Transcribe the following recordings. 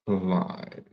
Live.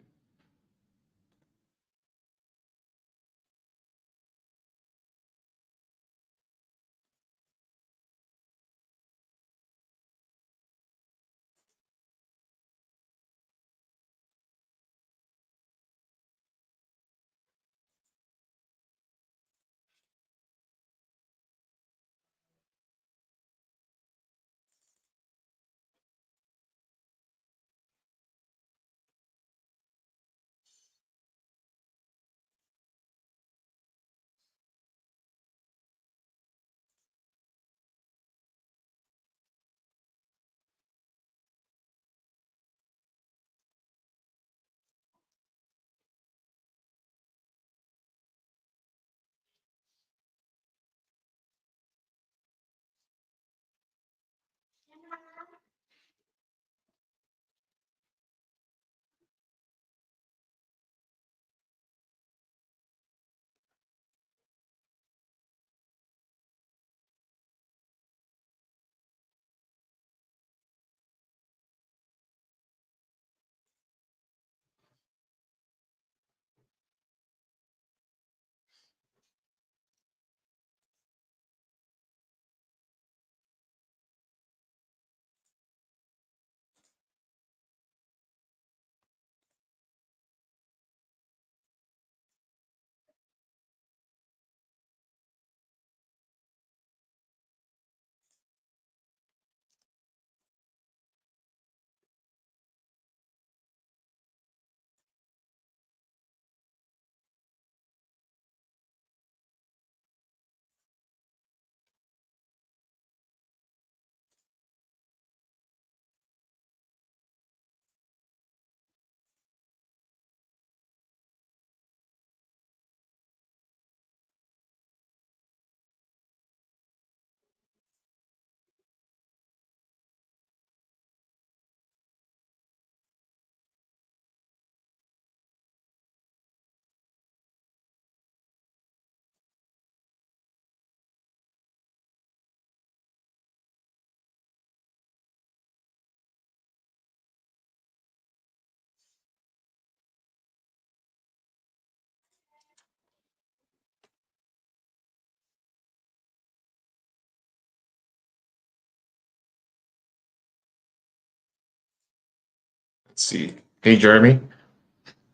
Let's see. Hey, Jeremy.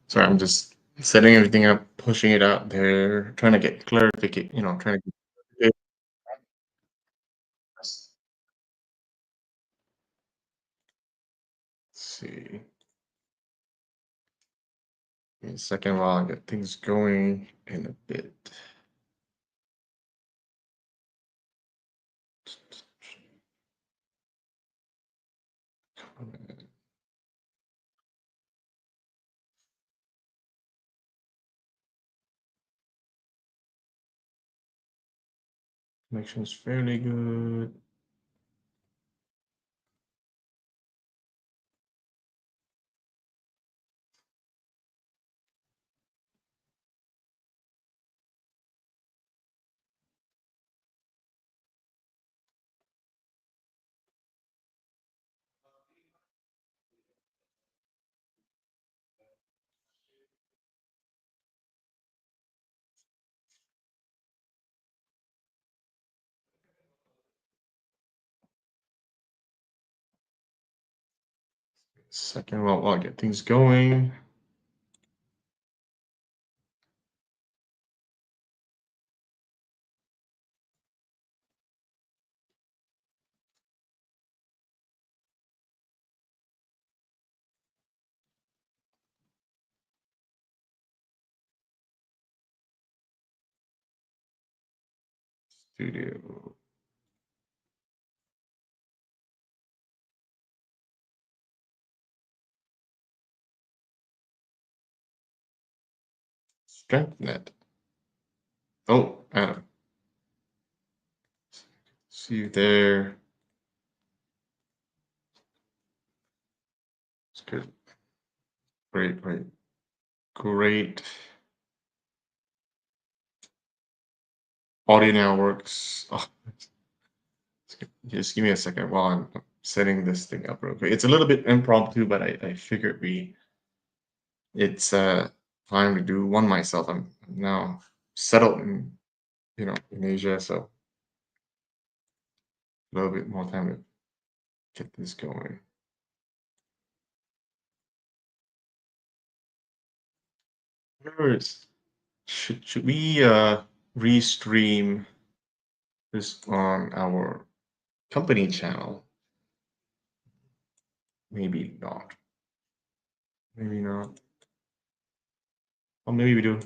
Sorry, I'm just setting everything up, pushing it out there, trying to get clarification. Trying to get. Let's see. Give me a second while I get things going in a bit. Connection's fairly good. Second while I get things going. Studio. StrengthNet. Oh, Adam. See you there. It's good. Great, great, great. Audio now works. Oh, just give me a second while I'm setting this thing up real quick. It's a little bit impromptu, but I figured we it's time to do one myself. I'm now settled in in Asia, so a little bit more time to get this going. Wonder is should we restream this on our company channel? Maybe not. Maybe not. Or maybe we do.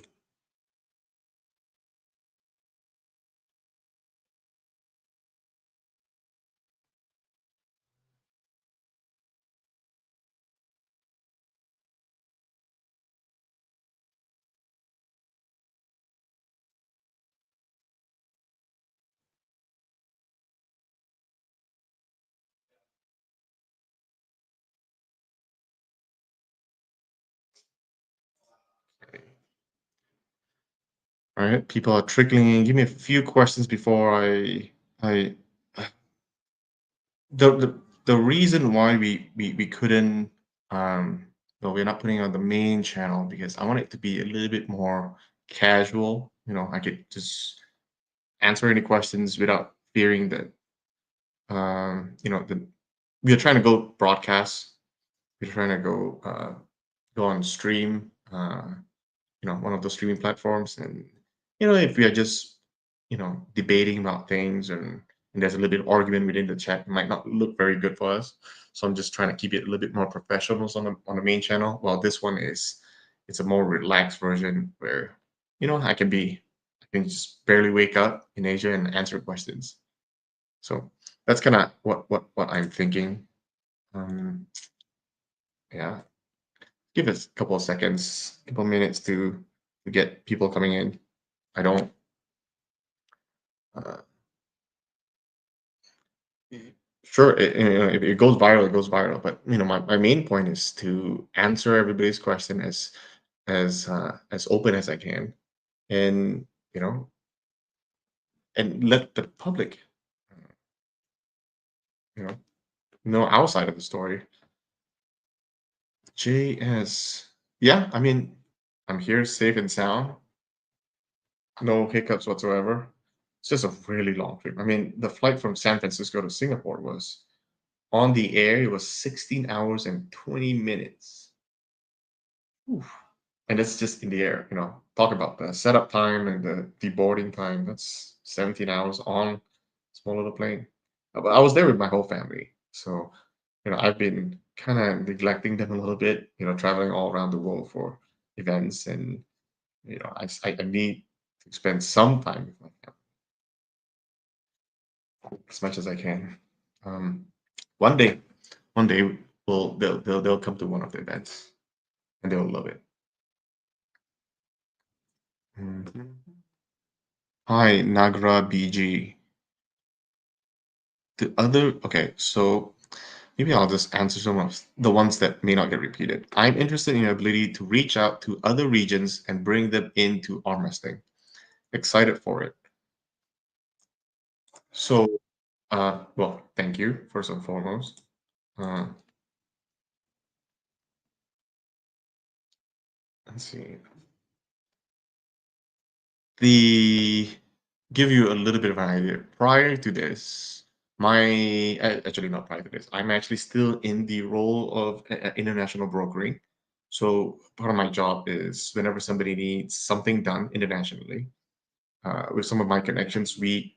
All right, people are trickling in. Give me a few questions before I the reason why we couldn't well, we're not putting on the main channel because I want it to be a little bit more casual. I could just answer any questions without fearing that the we are trying to go broadcast. We're trying to go on stream. One of those streaming platforms. And if we are just debating about things and there's a little bit of argument within the chat, it might not look very good for us. So I'm just trying to keep it a little bit more professional on the main channel. While this one it's a more relaxed version where I can just barely wake up in Asia and answer questions. So that's kind of what I'm thinking. Um, yeah, give us a couple of seconds, couple of minutes to get people coming in. I don't. Uh, sure, if it goes viral, it goes viral. But my main point is to answer everybody's question as open as I can, and you know, and let the public, uh, know our side of the story. JS, yeah, I mean, I'm here safe and sound, no hiccups whatsoever. It's just a really long trip. I mean, the flight from San Francisco to Singapore was on the air. It was 16 hours and 20 minutes. Oof. And it's just in the air. Talk about the setup time and the deboarding time. That's 17 hours on small little plane. But I was there with my whole family. So, I've been kind of neglecting them a little bit, traveling all around the world for events. And, I need to spend some time with my family as much as I can. Um, one day, one day, they'll come to one of the events and they'll love it. Mhm. Hi, Nagra BG. Okay, so maybe I'll just answer some of the ones that may not get repeated. I'm interested in your ability to reach out to other regions and bring them into arm wrestling. Excited for it. So, well, thank you first and foremost. Uh, let's see. The give you a little bit of an idea. Prior to this, actually not prior to this, I'm actually still in the role of international brokering. So part of my job is whenever somebody needs something done internationally, with some of my connections, we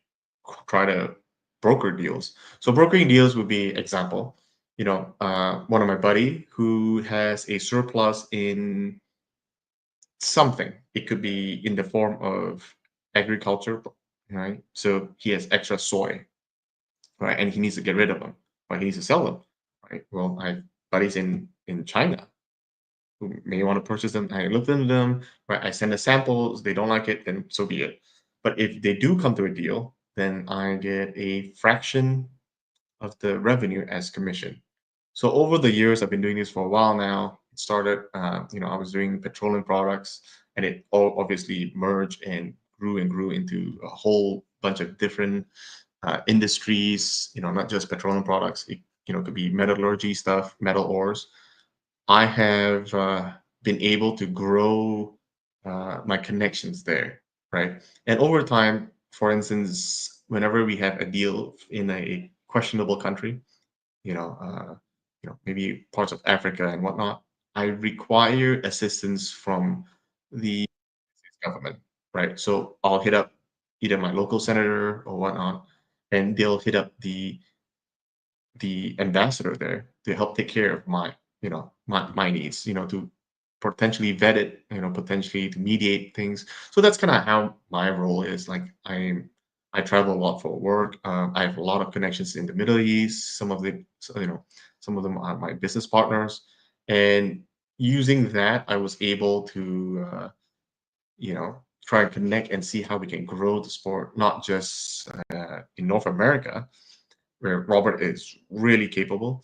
try to broker deals. So brokering deals would be example, one of my buddy who has a surplus in something. It could be in the form of agriculture, right? So he has extra soy, right? And he needs to get rid of them, right? He needs to sell them, right? Well, I have buddies in China who may want to purchase them. I look into them, right? I send the samples. They don't like it, then so be it. But if they do come to a deal, then I get a fraction of the revenue as commission. So over the years, I've been doing this for a while now. It started, I was doing petroleum products, and it all obviously merged and grew into a whole bunch of different industries. Not just petroleum products. It could be metallurgy stuff, metal ores. I have. been able to grow my connections there, right? And over time, for instance, whenever we have a deal in a questionable country, you know, uh, maybe parts of Africa and whatnot, I require assistance from the government, right? So I'll hit up either my local senator or whatnot, and they'll hit up the ambassador there to help take care of my my needs, to potentially vet it, potentially to mediate things. So that's kind of how my role is. Like I travel a lot for work. I have a lot of connections in the Middle East. Some of them are my business partners, and using that, I was able to try and connect and see how we can grow the sport, not just in North America, where Robert is really capable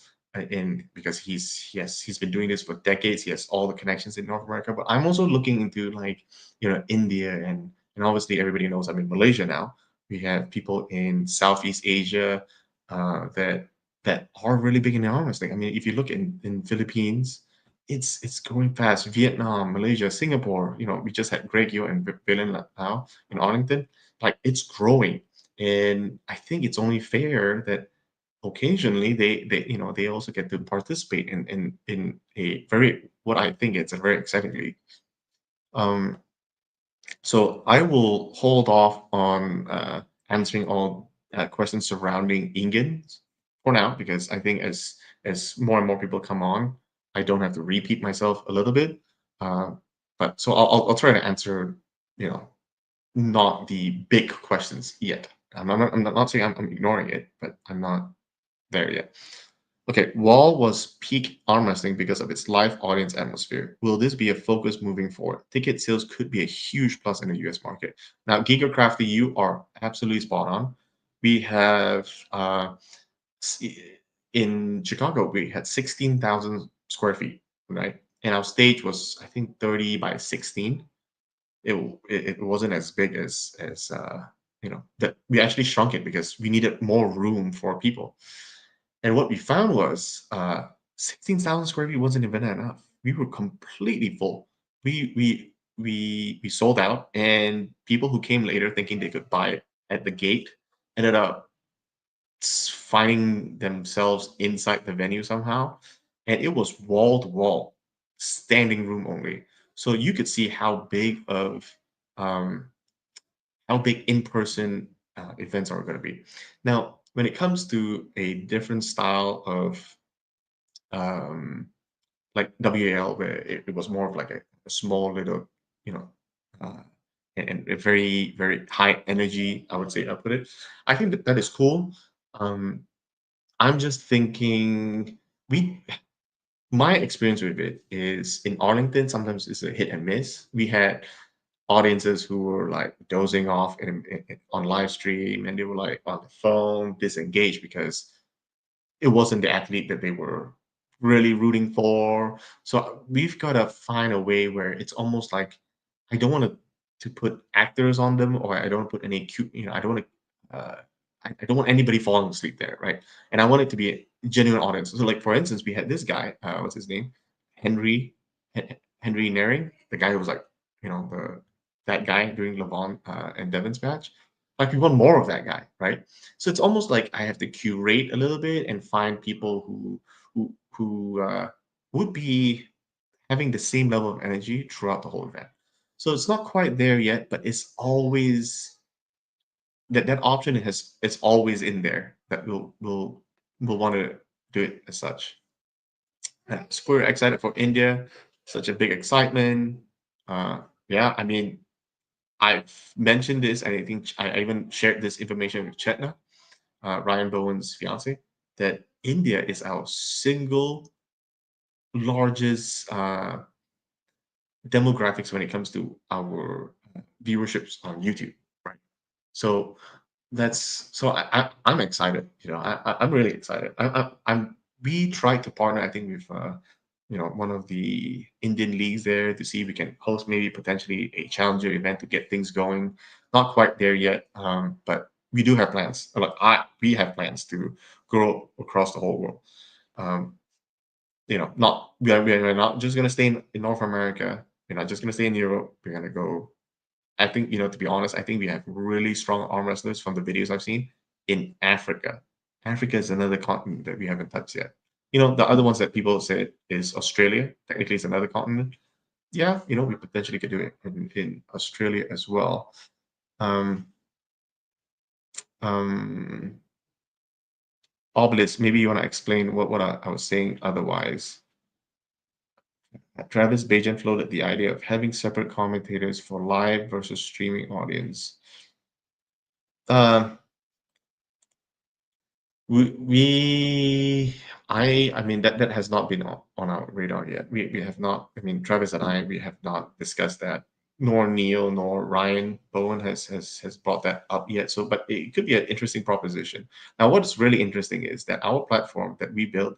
in because he's been doing this for decades. He has all the connections in North America. But I'm also looking into like India and obviously everybody knows I'm in Malaysia now. We have people in Southeast Asia that are really big in the arm wrestling. I mean, if you look in Philippines, it's growing fast. Vietnam, Malaysia, Singapore. We just had Greg Yo and Villain now in Arlington. Like it's growing, and I think it's only fair that occasionally they also get to participate in a very what I think it's a very exciting league. Um, so I will hold off on answering all questions surrounding Ingans for now because I think as more and more people come on, I don't have to repeat myself a little bit. Uh, but so I'll try to answer you know not the big questions yet. I'm not saying I'm ignoring it, but I'm not there yet. Okay, Wall was peak arm wrestling because of its live audience atmosphere. Will this be a focus moving forward? Ticket sales could be a huge plus in the US market. Now, Gigacrafty, you are absolutely spot on. We have s- in Chicago, we had 16,000 square feet, right? And our stage was, I think, 30 by 16. It wasn't as big as that we actually shrunk it because we needed more room for people. And what we found was 16,000 square feet wasn't even enough. We were completely full. We sold out, and people who came later thinking they could buy it at the gate ended up finding themselves inside the venue somehow. And it was wall to wall, standing room only. So you could see um, how big in-person events are going to be. Now, when it comes to a different style of um, like WAL, where it was more of like a small little, you know, uh, and a very, very high energy, I would say, I put it. I think that is cool. Um, I'm just thinking we my experience with it is in Arlington, sometimes it's a hit and miss. We had audiences who were like dozing off on live stream and they were like on the phone, disengaged because it wasn't the athlete that they were really rooting for. So we've got to find a way where it's almost like I don't want to put actors on them, or I don't want to put any cute, I don't want to, I don't want anybody falling asleep there, right? And I want it to be a genuine audience. So, like for instance, we had this guy, what's his name, Henry, Henry Naring, the guy who was like, that guy during Levon and Devon's match. Like we want more of that guy, right? So it's almost like I have to curate a little bit and find people who would be having the same level of energy throughout the whole event. So it's not quite there yet, but it's always that option has it's always in there that we'll want to do it as such. Super excited for India, such a big excitement. Yeah, I mean, I've mentioned this, and I think I even shared this information with Chetna, Ryan Bowen's fiance, that India is our single largest demographics when it comes to our viewerships on YouTube, right? So I'm excited. I'm really excited. I'm we tried to partner, I think, with one of the Indian leagues there to see if we can host maybe potentially a challenger event to get things going. Not quite there yet, but we do have plans. We have plans to grow across the whole world. Um, not we're not just gonna stay in North America. We're not just gonna stay in Europe. We're gonna go. I think, to be honest, I think we have really strong arm wrestlers from the videos I've seen in Africa. Africa is another continent that we haven't touched yet. The other ones that people say is Australia. Technically, it's another continent. Yeah, we potentially could do it in Australia as well. Um, um, Obelisk, maybe you want to explain what I was saying otherwise. Travis Bajan floated the idea of having separate commentators for live versus streaming audience. Um, I mean that has not been on our radar yet. We have not. I mean, Travis and I, we have not discussed that. Nor Neil nor Ryan Bowen has brought that up yet. So, but it could be an interesting proposition. Now, what's really interesting is that our platform that we built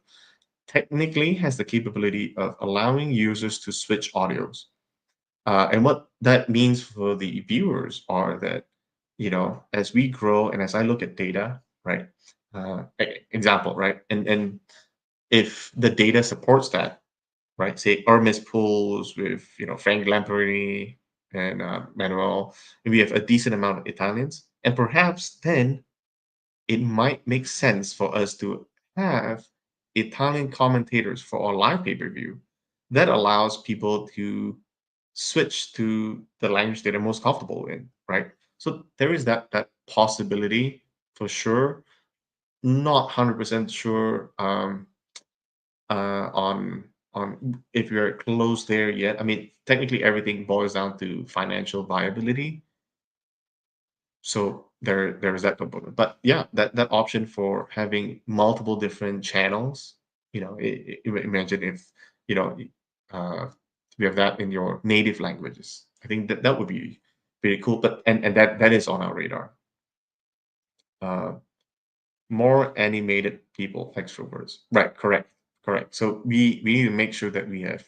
technically has the capability of allowing users to switch audios. And what that means for the viewers are that, as we grow and as I look at data, right? Example, right? And if the data supports that, right? Say Hermes pools with, Frank Lamperini and Manuel, and we have a decent amount of Italians, and perhaps then it might make sense for us to have Italian commentators for our live pay-per-view. That allows people to switch to the language that they're most comfortable in, right? So there is that possibility for sure. Not 100% sure on if we're close there yet. I mean, technically everything boils down to financial viability. So there is that component. But yeah, that option for having multiple different channels, imagine if, you know, uh, we have that in your native languages. I think that would be pretty cool. But and that is on our radar. Uh, More animated people, extroverts. Right, correct. So we need to make sure that we have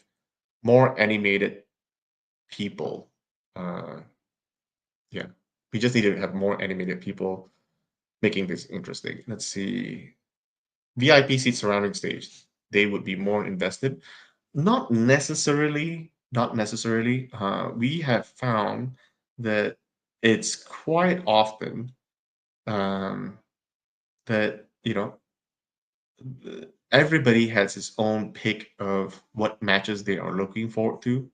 more animated people. Uh, yeah, we just need to have more animated people making this interesting. Let's see. VIP seats surrounding stage, they would be more invested. Not necessarily. We have found that it's quite often um, that everybody has his own pick of what matches they are looking forward to,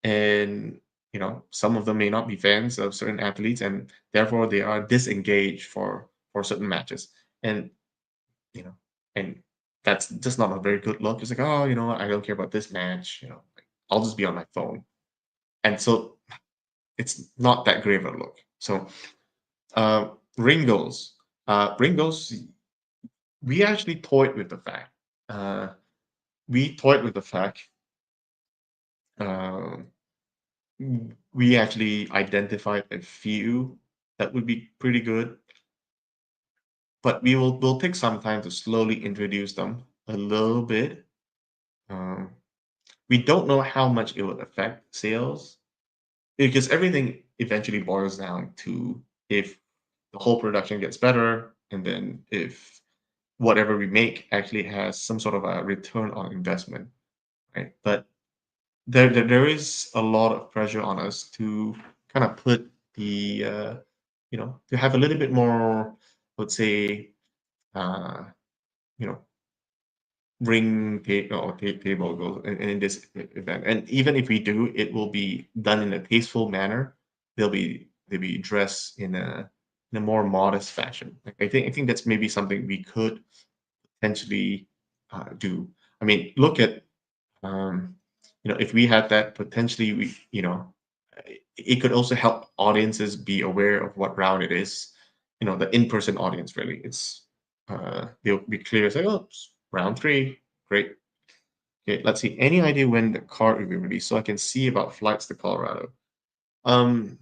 and some of them may not be fans of certain athletes, and therefore they are disengaged for certain matches, and you know, and that's just not a very good look. It's like, oh, you know what, I don't care about this match. Like, I'll just be on my phone, and so it's not that great of a look. So, uh, Ringos, Ringos, we actually toyed with the fact. Uh, we toyed with the fact. Uh, we actually identified a few that would be pretty good, but we'll take some time to slowly introduce them a little bit. Um, we don't know how much it would affect sales because everything eventually boils down to if the whole production gets better, and then if whatever we make actually has some sort of a return on investment, right? But there is a lot of pressure on us to kind of put the to have a little bit more, let's say, uh, you know table goals in this event. And even if we do, it will be done in a tasteful manner. They'll be dressed in a more modest fashion. Like, I think that's maybe something we could potentially do. I mean, look at um, if we had that, potentially it could also help audiences be aware of what round it is. The in-person audience, really, they'll be clear. It's like, oh, it's round three, great. Okay, let's see. Any idea when the card will be released so I can see about flights to Colorado? Um,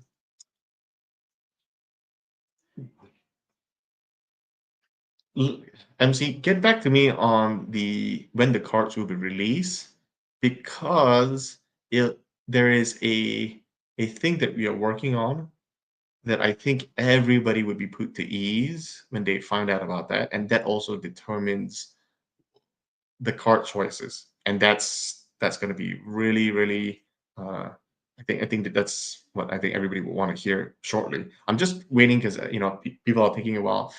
l- MC, get back to me on the when the cards will be released, because there is a thing that we are working on that I think everybody would be put to ease when they find out about that, and that also determines the card choices, and that's going to be really, really. Uh, I think that that's what I think everybody will want to hear shortly. I'm just waiting because people are taking a while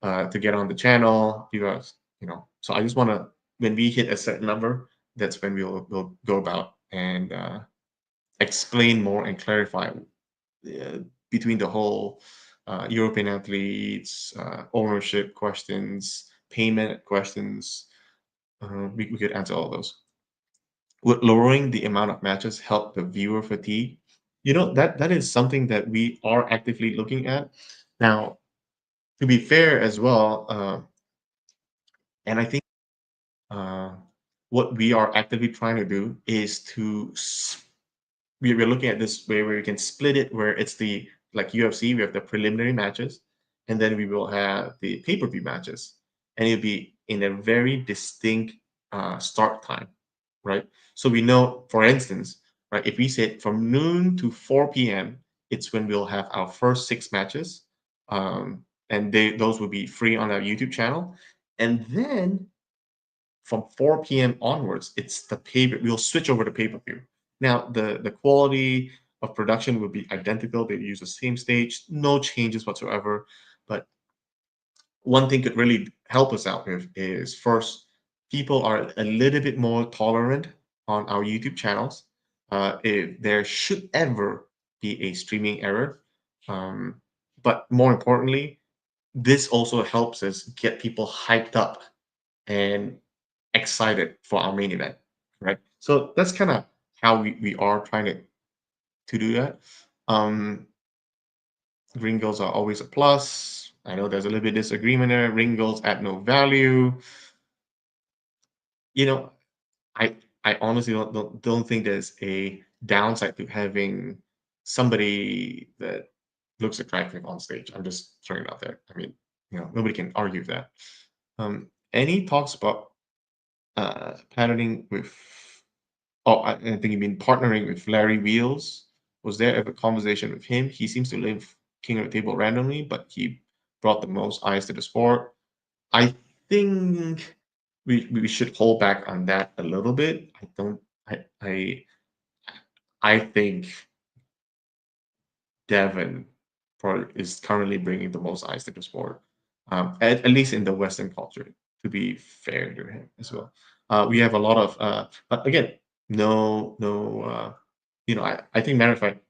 to get on the channel. People are, so I just want to, when we hit a certain number, that's when we'll go about and explain more and clarify uh, between the whole European athletes, ownership questions, payment questions. We could answer all those. Would lowering the amount of matches help the viewer fatigue? That is something that we are actively looking at. Now, to be fair as well, and I think uh, what we are actively trying to do is we're looking at this way where we can split it where it's the like UFC, we have the preliminary matches, and then we will have the pay-per-view matches, and it'll be in a very distinct start time, right? So we know, for instance, right, if we said from noon to 4 p.m., it's when we'll have our first six matches, and those will be free on our YouTube channel, and then from 4 p.m. onwards, it's the pay. We'll switch over to pay-per-view. Now, the quality of production will be identical. They use the same stage, no changes whatsoever. But one thing could really help us out with is first, people are a little bit more tolerant on our YouTube channels. If there should ever be a streaming error, um, but more importantly, this also helps us get people hyped up and excited for our main event, right? So that's kind of how we are trying to do that. Um, Green goals are always a plus. I know there's a little bit of disagreement there. Ring goals add no value. You know, I I honestly don't think there's a downside to having somebody that looks attractive on stage. I'm just throwing it out there. I mean, nobody can argue that. Any talks about patterning with I think you mean partnering with Larry Wheels. Was there ever conversation with him? He seems to live king of the table randomly, but he brought the most eyes to the sport. I think we should hold back on that a little bit. I don't. I think Devon is currently bringing the most eyes to the sport, at least in the Western culture. To be fair to him as well, we have a lot of. But again, no. I think matter of fact,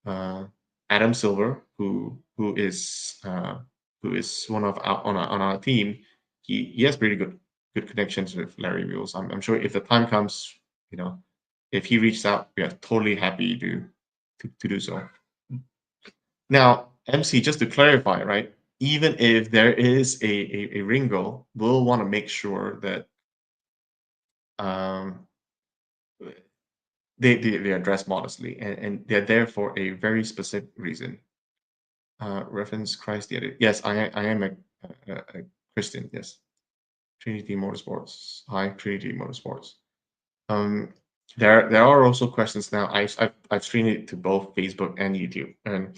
uh, Adam Silver, who is one of on our team, he has pretty good connections with Larry Wheels. I'm sure if the time comes, you know, if he reaches out, we are totally happy to do so. Now, MC, just to clarify, right? Even if there is a ring goal, we'll want to make sure that um, they address modestly, and they're there for a very specific reason. Reference Christ the other. Yes, I am a Christian. Yes, Trinity Motorsports. Hi, Trinity Motorsports. Um, there are also questions now. I've streamed it to both Facebook and YouTube, and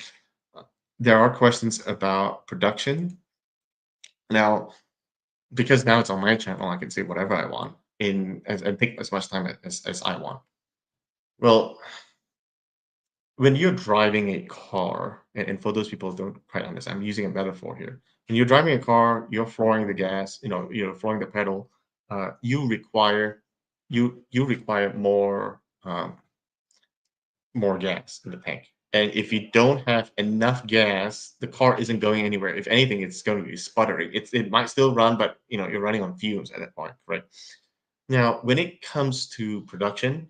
uh, there are questions about production. Now, because now it's on my channel, I can say whatever I want and take as much time as I want. Well, when you're driving a car, and for those people who don't quite understand, I'm using a metaphor here. When you're driving a car, you're flooring the gas, you're flooring the pedal. You require you require more gas in the tank. And if you don't have enough gas, the car isn't going anywhere. If anything, it's going to be sputtering. It might still run, but you're running on fumes at that point, right? Now, when it comes to production,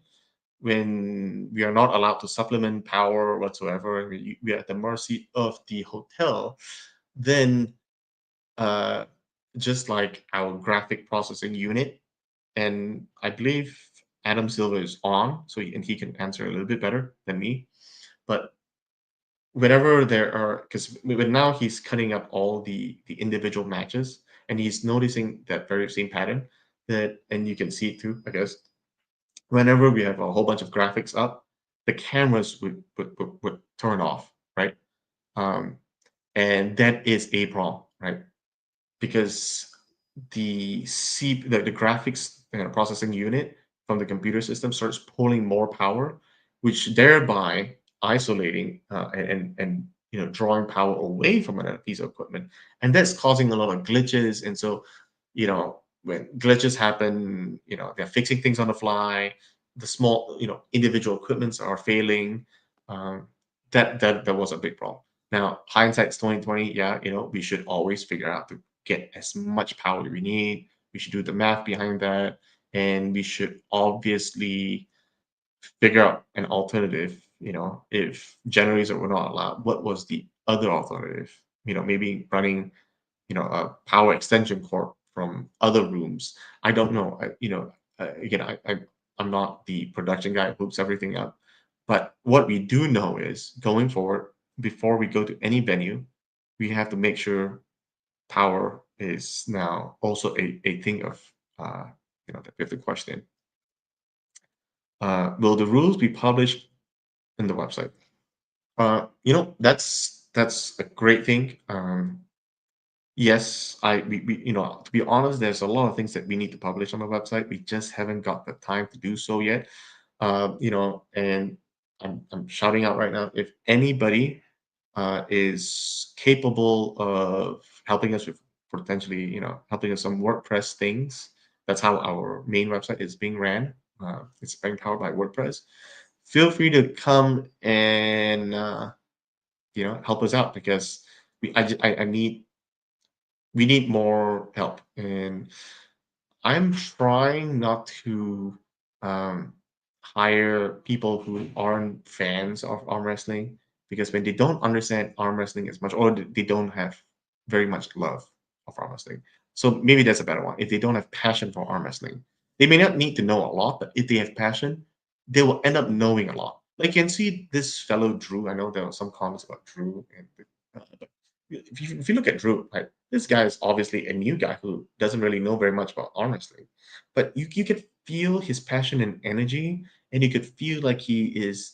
when we are not allowed to supplement power whatsoever, and we are at the mercy of the hotel, then uh, just like our graphic processing unit, and I believe Adam Silver is on, and he can answer a little bit better than me. But whenever there are, because now he's cutting up all the individual matches, and he's noticing that very same pattern and you can see it too, I guess. Whenever we have a whole bunch of graphics up, the cameras would turn off, right? Um, and that is a problem, right? Because the graphics processing unit from the computer system starts pulling more power, which thereby isolating and drawing power away from another piece of equipment, and that's causing a lot of glitches. And so, when glitches happen, they're fixing things on the fly. The small, individual equipments are failing. Um, that was a big problem. Now, hindsight's 2020. Yeah, we should always figure out to get as much power we need. We should do the math behind that, and we should obviously figure out an alternative. If generators were not allowed, what was the other alternative? Maybe running, a power extension cord from other rooms. I don't know. Again, I'm not the production guy who hooks everything up, but what we do know is going forward, before we go to any venue, we have to make sure power is now also a thing of, that we have to question. Will the rules be published in the website? That's a great thing. Yes, to be honest, there's a lot of things that we need to publish on the website. We just haven't got the time to do so yet. And I'm shouting out right now, if anybody is capable of helping us with, potentially, helping us some WordPress things. That's how our main website is being ran. It's being powered by WordPress. Feel free to come and help us out, because I need we need more help. And I'm trying not to um, hire people who aren't fans of arm wrestling, because when they don't understand arm wrestling as much, or they don't have very much love of arm wrestling. So maybe that's a better one. If they don't have passion for arm wrestling, they may not need to know a lot, but if they have passion, they will end up knowing a lot. Like, you can see this fellow Drew. I know there were some comments about Drew, and but if you look at Drew, right, this guy is obviously a new guy who doesn't really know very much about arm wrestling, but you could feel his passion and energy, and you could feel like he's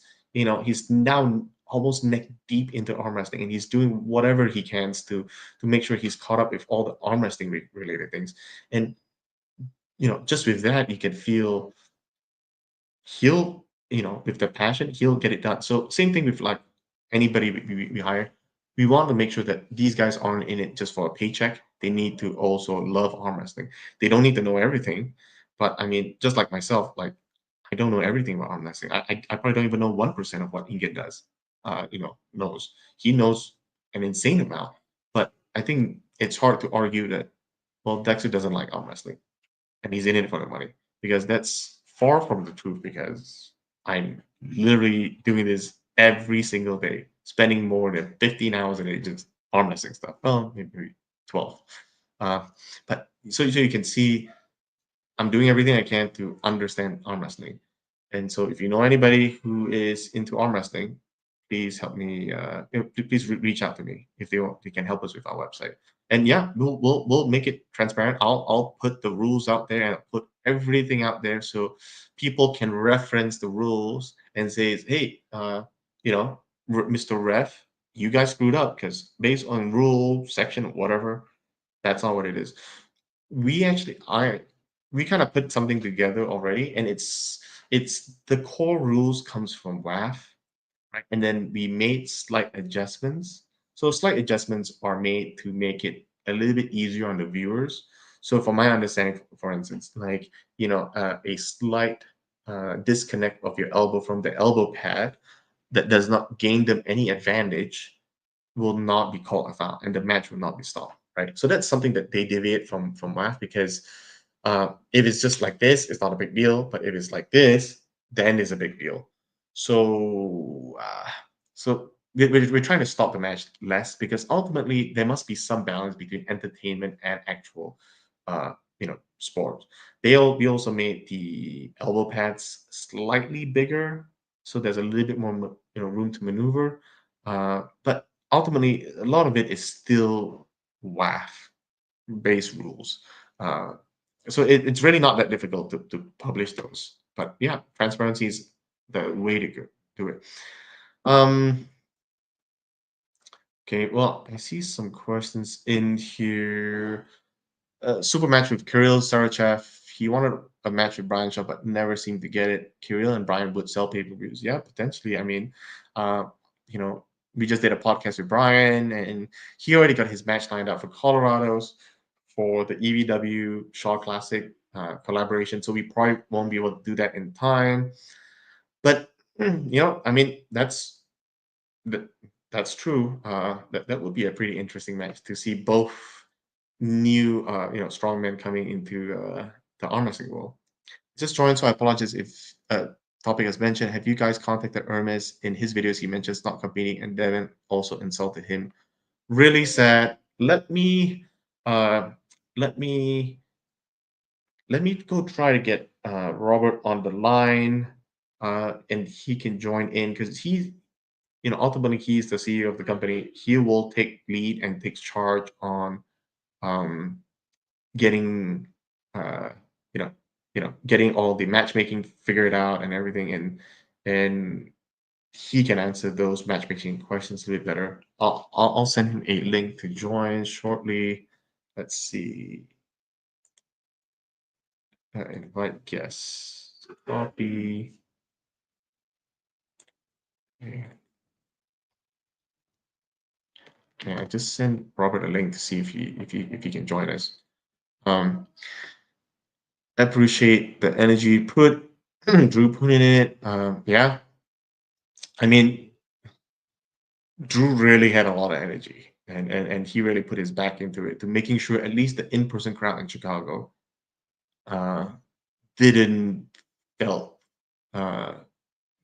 now almost neck deep into arm wrestling, and he's doing whatever he can to make sure he's caught up with all the arm wrestling related things. And just with that, you can feel he'll with the passion, he'll get it done. So same thing with, like, anybody we hire. We want to make sure that these guys aren't in it just for a paycheck. They need to also love arm wrestling. They don't need to know everything, but I mean, just like myself, like, I don't know everything about arm wrestling. I probably don't even know 1% of what Inget does. Knows. He knows an insane amount, but I think it's hard to argue that, well, Dexter doesn't like arm wrestling and he's in it for the money, because that's far from the truth. Because I'm literally doing this every single day, spending more than 15 hours a day just arm wrestling stuff. Well, maybe 12. Uh, but so you can see I'm doing everything I can to understand arm wrestling. And so, if you know anybody who is into arm wrestling, please help me. Please reach out to me if they can help us with our website. And yeah, we'll make it transparent. I'll put the rules out there, and I'll put everything out there, so people can reference the rules and say, hey, you know, Mr. Ref, you guys screwed up, because based on rule section, whatever, that's not what it is. We actually I we kind of put something together already, and it's the core rules comes from WAF, right? And then we made slight adjustments. So slight adjustments are made to make it a little bit easier on the viewers. So from my understanding, for instance, like, a slight disconnect of your elbow from the elbow pad that does not gain them any advantage will not be called a foul, and the match will not be stopped. Right. So that's something that they deviate from WAF, because if it's just like this, it's not a big deal. But if it's like this, then it's a big deal. So we're trying to stop the match less, because ultimately there must be some balance between entertainment and actual sport. We also made the elbow pads slightly bigger, so there's a little bit more room to maneuver. But ultimately, a lot of it is still WAF based rules. Uh, so it's really not that difficult to publish those. But yeah, transparency is the way to do it. Um, okay, well, I see some questions in here. Super match with Kirill Sarachev. he wanted a match with Brian Shaw but never seemed to get it, Kirill and Brian would sell pay-per-views. Yeah, potentially. I mean, uh, you know, we just did a podcast with Brian, and he already got his match lined up for Colorado's for the EVW Shaw Classic collaboration. So we probably won't be able to do that in time. But I mean, that, that's true. That would be a pretty interesting match to see both new, strongmen coming into the arm wrestling world. Just joined, so I apologize if topic as mentioned. Have you guys contacted Hermes? In his videos, he mentions not competing, and Devon also insulted him. Really sad. Uh, let me let me go try to get Robert on the line, and he can join in because ultimately he's the CEO of the company. He will take lead and takes charge on um, getting uh, you know getting all the matchmaking figured out and everything, and he can answer those matchmaking questions a bit better. I'll send him a link to join shortly. Let's see. Invite guests. Copy. Okay. Yeah, I just sent Robert a link to see if he can join us. Um, appreciate the energy put Drew put in it. Yeah, I mean, Drew really had a lot of energy, and he really put his back into it to making sure at least the in-person crowd in Chicago uh, didn't felt uh,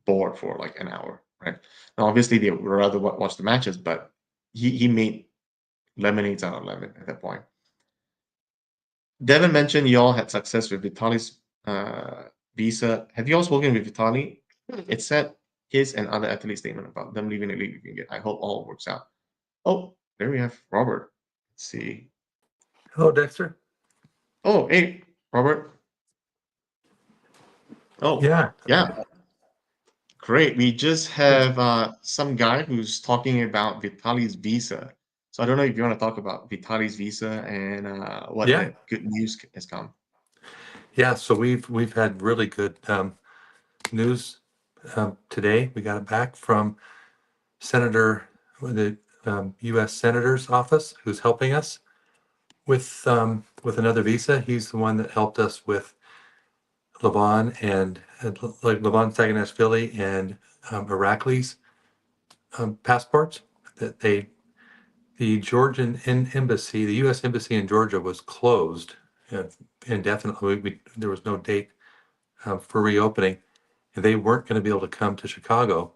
bored for like an hour, right? Now, obviously, they would rather watch the matches, but he made lemonades out of lemon at that point. Devin mentioned y'all had success with Vitali's visa. Have you all spoken with Vitali? It said his and other athletes' statement about them leaving the league. I hope all works out. Oh, there we have Robert. Let's see. Hello, Dexter. Oh, hey, Robert. Oh, Yeah. yeah, great. We just have some guy who's talking about Vitali's visa. So I don't know if you want to talk about Vitali's visa and what Yeah. good news has come. Yeah. So we've had really good news today. We got it back from the U.S. Senator's office, who's helping us with another visa. He's the one that helped us with Levon and like Levon Saganashvili and Irakli's passports. That the Georgian embassy, the U.S. embassy in Georgia, was closed indefinitely. There was no date for reopening, and they weren't going to be able to come to Chicago.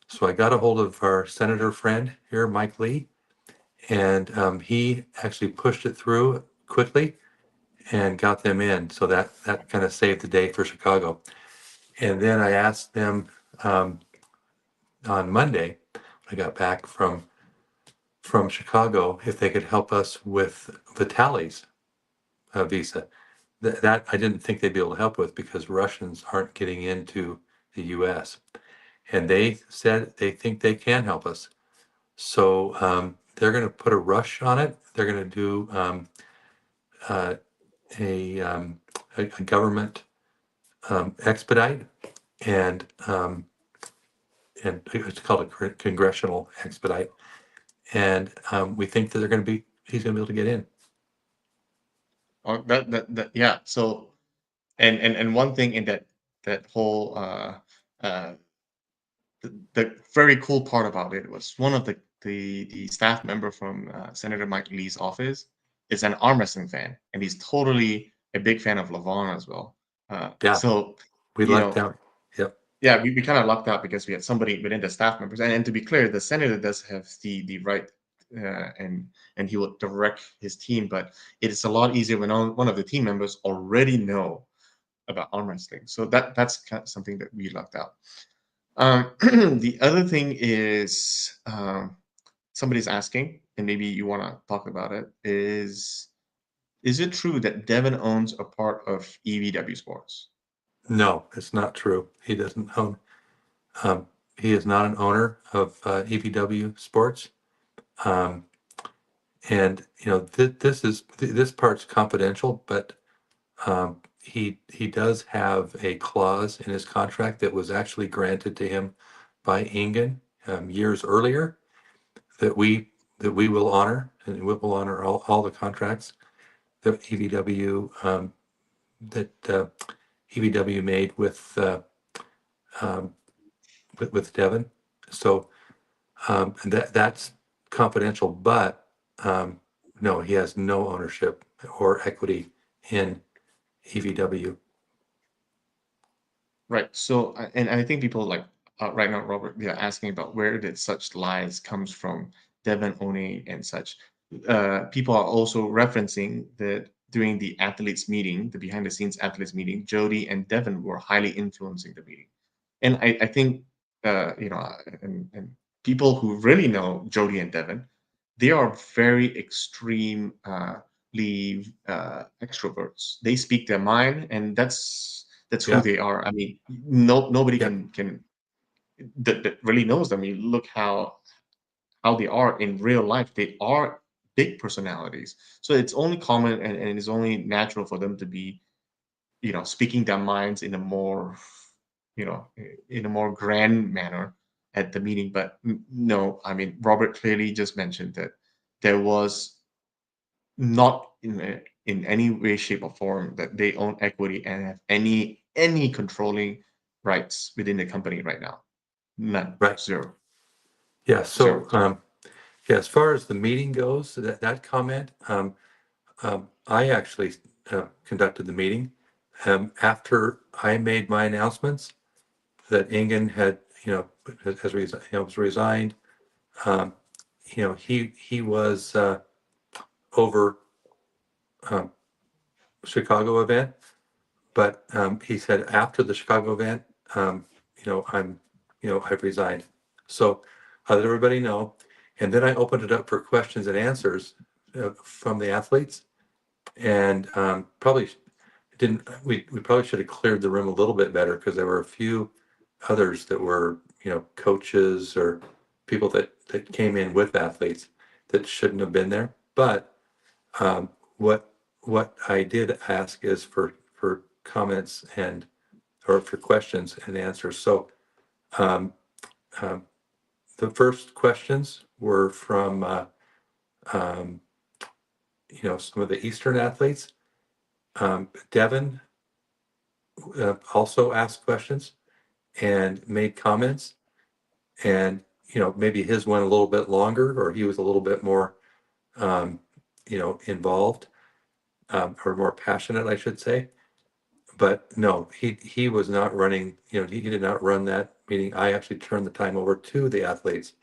So I got a hold of our senator friend here, Mike Lee, and he actually pushed it through quickly and got them in. So that kind of saved the day for Chicago. And then I asked them on Monday, I got back from Chicago, if they could help us with Vitali's visa. That I didn't think they'd be able to help with because Russians aren't getting into the U.S. And they said they think they can help us. So they're going to put a rush on it. They're going to do uh, a, um, a government expedite, and it's called a congressional expedite. And we think that he's going to be able to get in. Oh, yeah. So, and one thing in that whole uh, the very cool part about it was one of the staff member from Senator Mike Lee's office is an arm wrestling fan, and he's totally a big fan of Levon as well. Yeah, So, we you lucked know, out. Yep. yeah, we kind of lucked out because we had somebody within the staff members, and to be clear, the senator does have the right, and he will direct his team, but it is a lot easier when one of the team members already know about arm wrestling. So that's kind of something that we lucked out. The other thing is somebody's asking, and maybe you want to talk about it. Is it true that Devon owns a part of EVW Sports? No, it's not true. He doesn't own. Um, he is not an owner of EVW Sports. Um, and this part's confidential, but he does have a clause in his contract that was actually granted to him by Ingen years earlier that we will honor, and we will honor all the contracts that EVW made um, with Devon. So and that's confidential, but no, he has no ownership or equity in EVW. Right. So, and I think people like right now, Robert, they're asking about where did such lies comes from, Devon owning and such. People are also referencing that during the athletes meeting, the behind the scenes athletes meeting, Jody and Devon were highly influencing the meeting. And I think, and people who really know Jody and Devon, they are very extreme extroverts. They speak their mind, and that's who Yeah, they are. I mean, nobody yeah, can that really knows them. You look how they are in real life. They are big personalities. So it's only common and it's only natural for them to be, speaking their minds in a more, in a more grand manner at the meeting. But no, I mean, Robert clearly just mentioned that there was not in any way, shape, or form that they own equity and have any controlling rights within the company right now. None. right. Zero. Yeah. Zero. So yeah, as far as the meeting goes, that comment, I actually conducted the meeting after I made my announcements that Ingen had, was resigned. Um, he was over um, Chicago event, but he said after the Chicago event, I'm, I've resigned. So I let everybody know, and then I opened it up for questions and answers from the athletes, and probably didn't. We probably should have cleared the room a little bit better because there were a few others that were, coaches or people that came in with athletes that shouldn't have been there. But um, what what I did ask is for comments and or for questions and answers. So um, um, the first questions were from um, some of the Eastern athletes. Devon also asked questions and made comments, and maybe his went a little bit longer, or he was a little bit more um, involved or more passionate, I should say. But no, he was not running, he did not run that meeting. I actually turned the time over to the athletes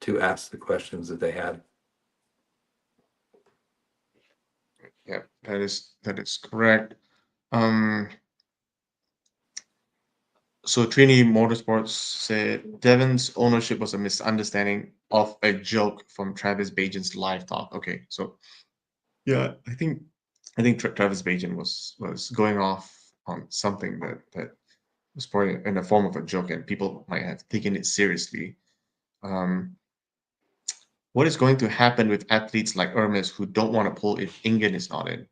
to ask the questions that they had. Yeah, that is correct. Um, so Trini Motorsports said Devon's ownership was a misunderstanding of a joke from Travis Bajan's live talk. Okay, so yeah, I think Travis Bajan was going off on something that was probably in the form of a joke, and people might have taken it seriously. Um, what is going to happen with athletes like Hermes who don't want to pull if Ingen is not in?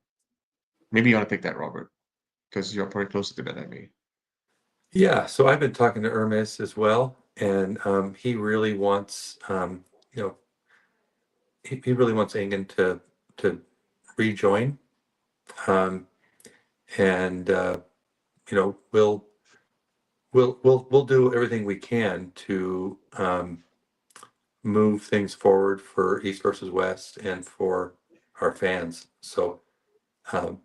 Maybe you want to take that, Robert, because you're probably closer to that than me. Yeah, so I've been talking to Hermes as well, and he really wants, you know, he really wants Engen to rejoin, um, and we'll do everything we can to move things forward for East versus West and for our fans. So um,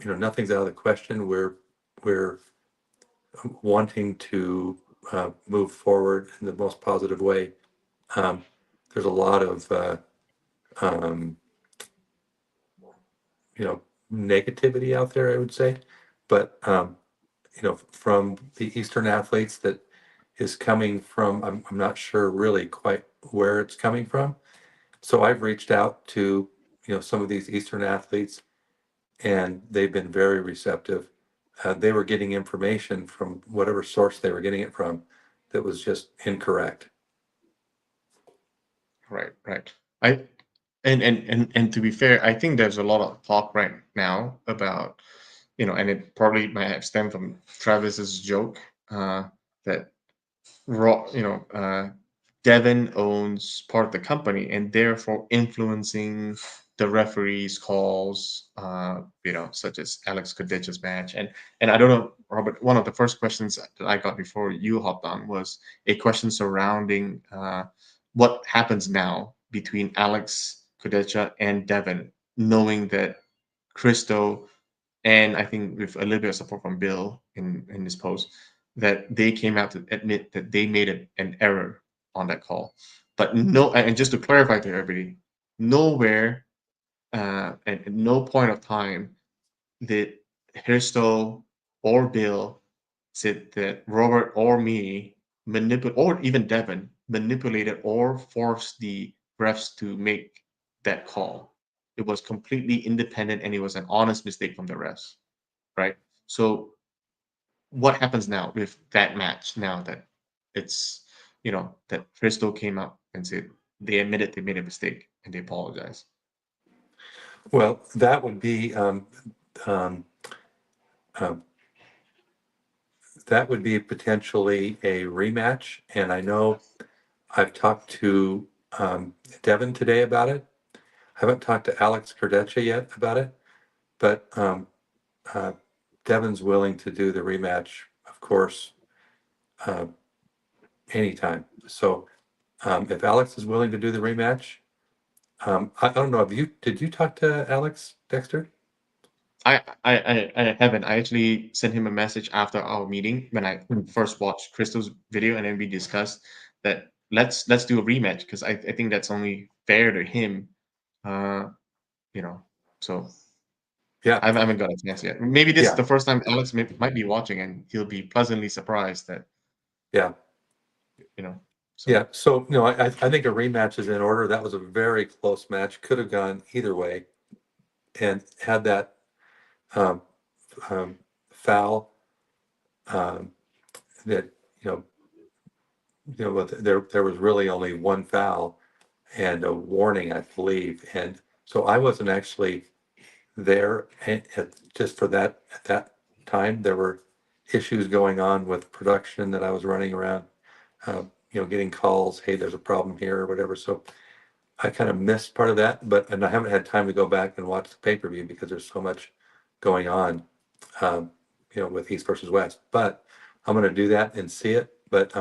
nothing's out of the question. We're wanting to move forward in the most positive way. Um, there's a lot of um, negativity out there, I would say, but from the Eastern athletes that is coming from, I'm not sure really quite where it's coming from. So I've reached out to some of these Eastern athletes, and they've been very receptive. They were getting information from whatever source they were getting it from that was just incorrect. Right, right. I and to be fair, I think there's a lot of talk right now about and it probably might have stemmed from Travis's joke, that Raw, Devon owns part of the company and therefore influencing the referees' calls, such as Alex Kadich's match. And I don't know, Robert, one of the first questions that I got before you hopped on was a question surrounding what happens now between Alex Kadicha and Devon, knowing that Christo, and I think with a little bit of support from Bill in this post, that they came out to admit that they made an error on that call. But no, and just to clarify to everybody, nowhere and at no point of time did Hirsto or Bill said that Robert or me manipulate, or even Devon manipulated or forced the refs to make that call. It was completely independent and it was an honest mistake from the refs, right? So what happens now with that match now that it's, that Crystal came up and said they admitted they made a mistake and they apologize? Well, that would be um, um, that would be potentially a rematch. And I know I've talked to Devin today about it. I haven't talked to Alex Cardecha yet about it, but uh, Devin's willing to do the rematch, of course, uh, anytime. So if Alex is willing to do the rematch, I don't know. Did you talk to Alex Dexter? I haven't. I actually sent him a message after our meeting when I Hmm. first watched Crystal's video, and then we discussed that let's do a rematch because I think that's only fair to him. Uh, you know, so Yeah, I haven't got a chance yet. Maybe this is yeah, the first time Alex might be watching, and he'll be pleasantly surprised that yeah, you know. yeah. So So no, I think a rematch is in order. That was a very close match. Could have gone either way, and had that um, foul um, that you know there was really only one foul and a warning, I believe, and so I wasn't actually there just for that at that time. There were issues going on with production that I was running around, getting calls, hey, there's a problem here or whatever. So I kind of missed part of that, and I haven't had time to go back and watch the pay-per-view because there's so much going on, um, with East versus West. But I'm going to do that and see it. But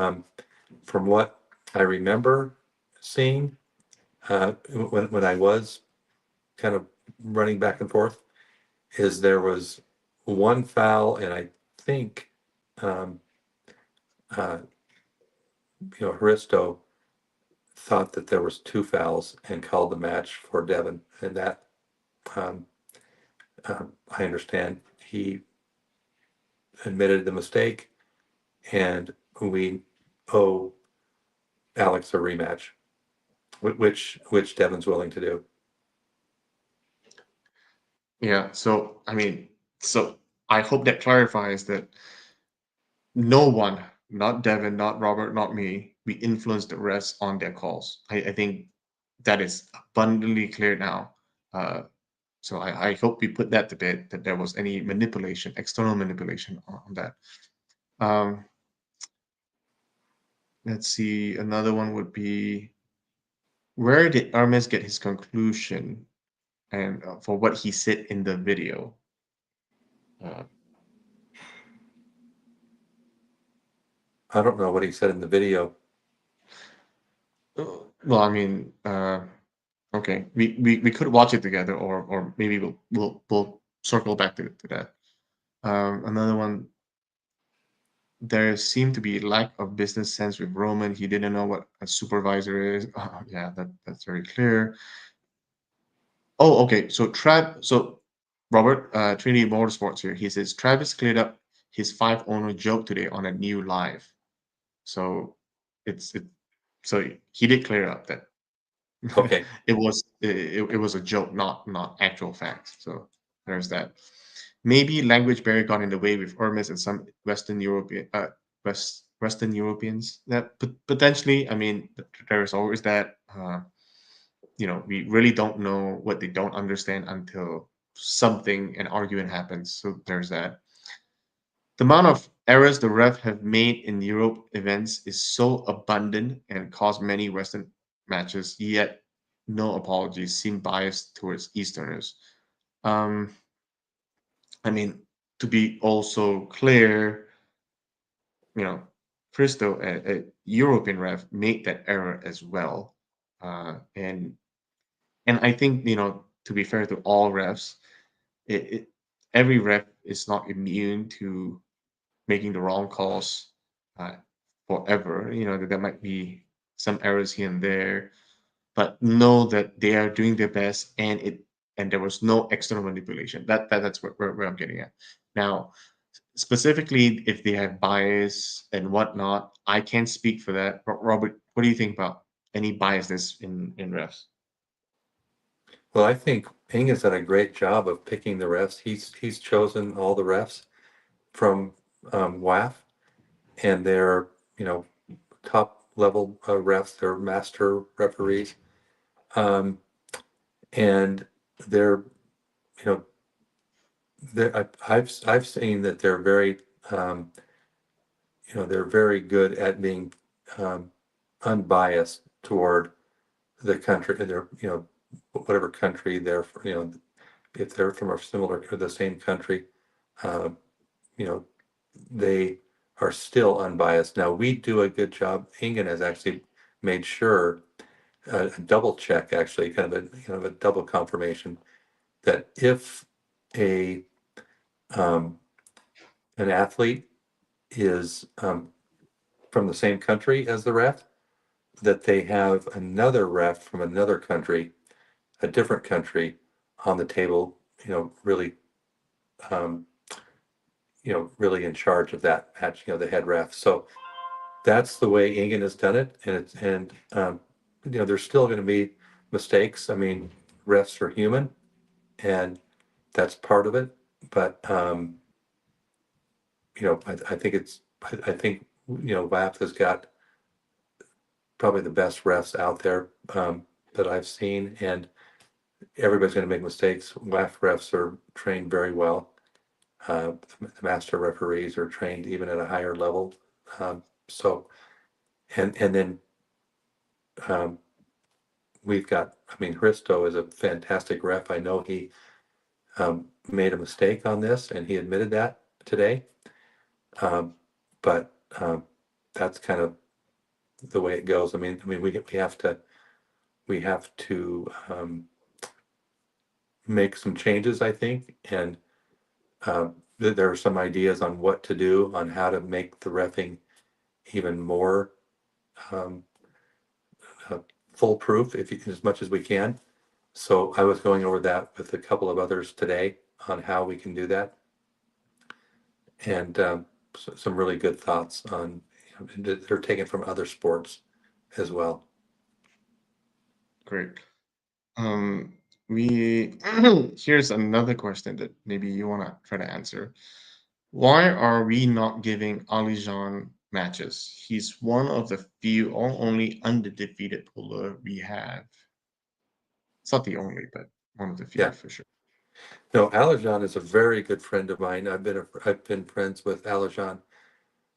from what I remember seeing when I was kind of running back and forth, is there was one foul, and I think um, uh, Hristo thought that there was two fouls and called the match for Devon, and that um, I understand he admitted the mistake, and we owe Alex a rematch, which Devon's willing to do. yeah, so I mean, so I hope that clarifies that no one, not Devin, not Robert, not me, we influence the rest on their calls. I think that is abundantly clear now. So I hope we put that to bed, that there was any manipulation, external manipulation on that. Um, let's see. Another one would be, where did Hermes get his conclusion and for what he said in the video? Uh, I don't know what he said in the video. well, I mean, okay, we could watch it together, or maybe we'll circle back to that. Another one. There seemed to be lack of business sense with Roman. He didn't know what a supervisor is. Yeah, that's very clear. Oh, okay. So Robert, Trinity Motorsports here. He says Travis cleared up his five owner joke today on a new live. So it's it. So he did clear up that Okay. it was a joke, not actual facts. So there's that. Maybe language barrier got in the way with Hermes and some Western Europeans. That potentially, I mean, there is always that. We really don't know what they don't understand until something, an argument happens. So there's that. The amount of errors the ref have made in Europe events is so abundant and caused many Western matches, yet no apologies seem biased towards Easterners. Um, I mean, to be also clear, you know, Cristo, a European ref, made that error as well. And I think, to be fair to all refs, it every ref is not immune to making the wrong calls uh, forever. That there might be some errors here and there, but know that they are doing their best, and there was no external manipulation. That's where I'm getting at. Now, specifically, if they have bias and whatnot, I can't speak for that. But Robert, what do you think about any biasness in refs? Well, I think Ping has done a great job of picking the refs. He's chosen all the refs from WAF, and they're top level refs. They're master referees, um, and they're you know I've seen that um, they're very good at being um, unbiased toward the country. They're whatever country they're if they're from a similar or the same country, uh, you know they are still unbiased. Now we do a good job. Ingen has actually made sure a double check, actually, kind of a double confirmation that if a um, an athlete is from the same country as the ref, that they have another ref from another country, a different country, on the table. Really, um, really in charge of that match. The head ref. So that's the way Ingen has done it, and there's still going to be mistakes. I mean, refs are human, and that's part of it. But I think I think WAF has got probably the best refs out there that I've seen, and everybody's going to make mistakes. WAF refs are trained very well. The master referees are trained even at a higher level. So, and then um, we've got, I mean, Hristo is a fantastic ref. I know he made a mistake on this, and he admitted that today. Um, but that's kind of the way it goes. I mean, we have to make some changes, I think, and there are some ideas on what to do on how to make the reffing even more um, uh, foolproof, as much as we can. So I was going over that with a couple of others today on how we can do that, and some really good thoughts on they're taken from other sports as well. Great. Um, we Here's another question that maybe you want to try to answer. Why are we not giving Alijan matches? He's one of the few or only undefeated puller we have. It's not the only, but one of the few Yeah. for sure. No, Alajan is a very good friend of mine. I've been friends with Alajan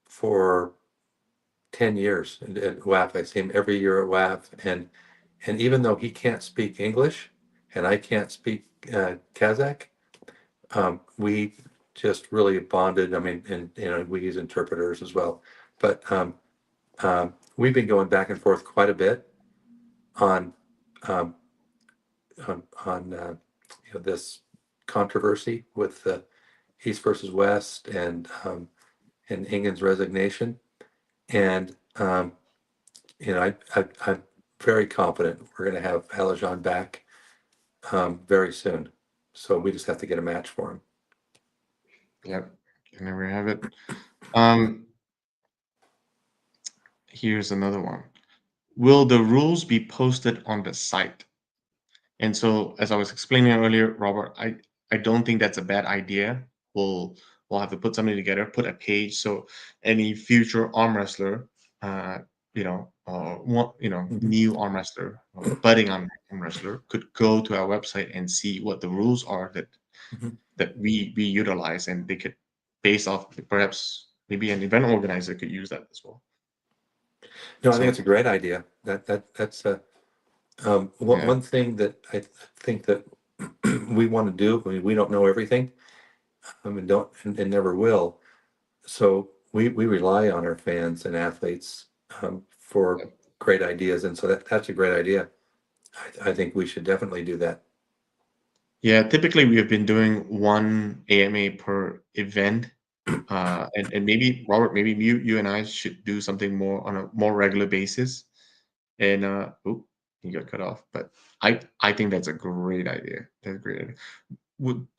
for 10 years at WAF. I see him every year at WAF, and even though he can't speak English and I can't speak Kazakh, we just really bonded. I mean, and we use interpreters as well, but we've been going back and forth quite a bit on um, on this controversy with East versus West, and Ingen's resignation. And I'm very confident we're going to have Alajan back very soon. So we just have to get a match for him. Yep. And there we have it. Um, Here's another one. Will the rules be posted on the site? And so, as I was explaining earlier, Robert, I don't think that's a bad idea. We'll have to put something together, put a page, so any future arm wrestler, Mhm. new arm wrestler or budding arm wrestler could go to our website and see what the rules are that Mhm. that we utilize, and they could, based off, perhaps maybe an event organizer could use that as well. No, I think it's a So great idea. That's yeah, one thing that I think that we want to do. I mean, we don't know everything, and don't and never will. So we rely on our fans and athletes for great ideas, and so that's a great idea. I think we should definitely do that. yeah. Typically, we have been doing one AMA per event, and maybe Robert, maybe you and I should do something more on a more regular basis. And oh, you got cut off. But I think that's a great idea. That's a great idea.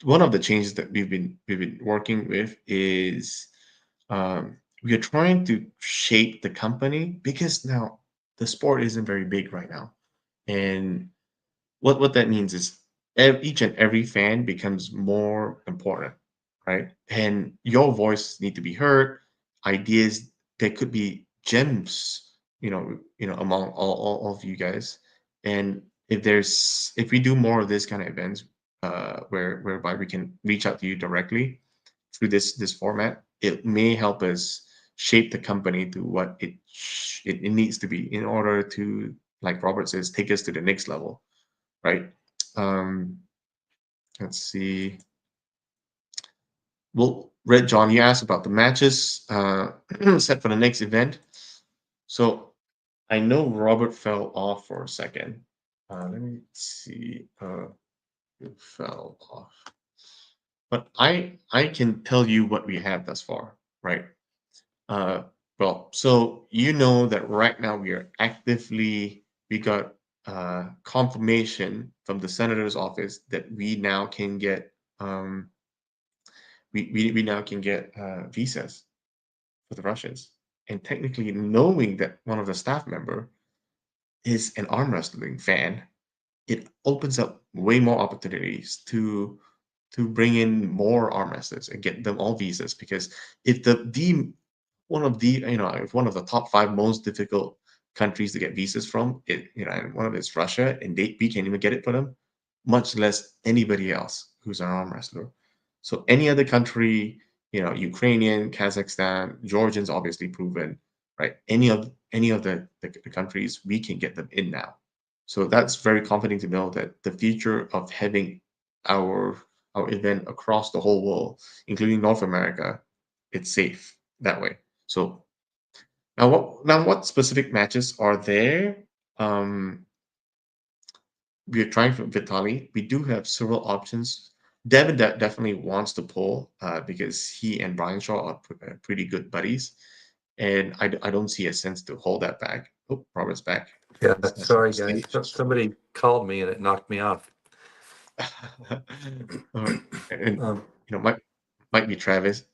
One of the changes that we've been working with is we are trying to shape the company, because now the sport isn't very big right now, and what that means is each and every fan becomes more important, right? And your voice need to be heard. Ideas, there could be gems, among all of you guys. And if we do more of this kind of events, whereby we can reach out to you directly through this format, it may help us shape the company to what it needs to be in order to, like Robert says, take us to the next level, right? Um, let's see. Well, Red John, you asked about the matches set for the next event. So I know Robert fell off for a second. Let me see. It fell off. But I can tell you what we have thus far, right? Uh, well, so you know that right now we got confirmation from the senator's office that we now can get visas for the Russians. And technically, knowing that one of the staff member is an arm wrestling fan, it opens up way more opportunities to bring in more arm wrestlers and get them all visas. Because if the one of the if one of the top five most difficult countries to get visas from, and one of it's Russia, and we can't even get it for them, much less anybody else who's an arm wrestler. So any other country, Ukrainian, Kazakhstan, Georgians, obviously proven, right? Any of the countries, we can get them in now. So that's very comforting to know that the future of having our our event across the whole world, including North America, it's safe that way. So now what specific matches are there? Um, we are trying for Vitali. We do have several options. Devin definitely wants to pull because he and Brian Shaw are pretty good buddies, and I don't see a sense to hold that back. Oh, Robert's back. Yeah, He's at sorry guys. stage. Somebody called me and it knocked me off. Uh, and Um, might be Travis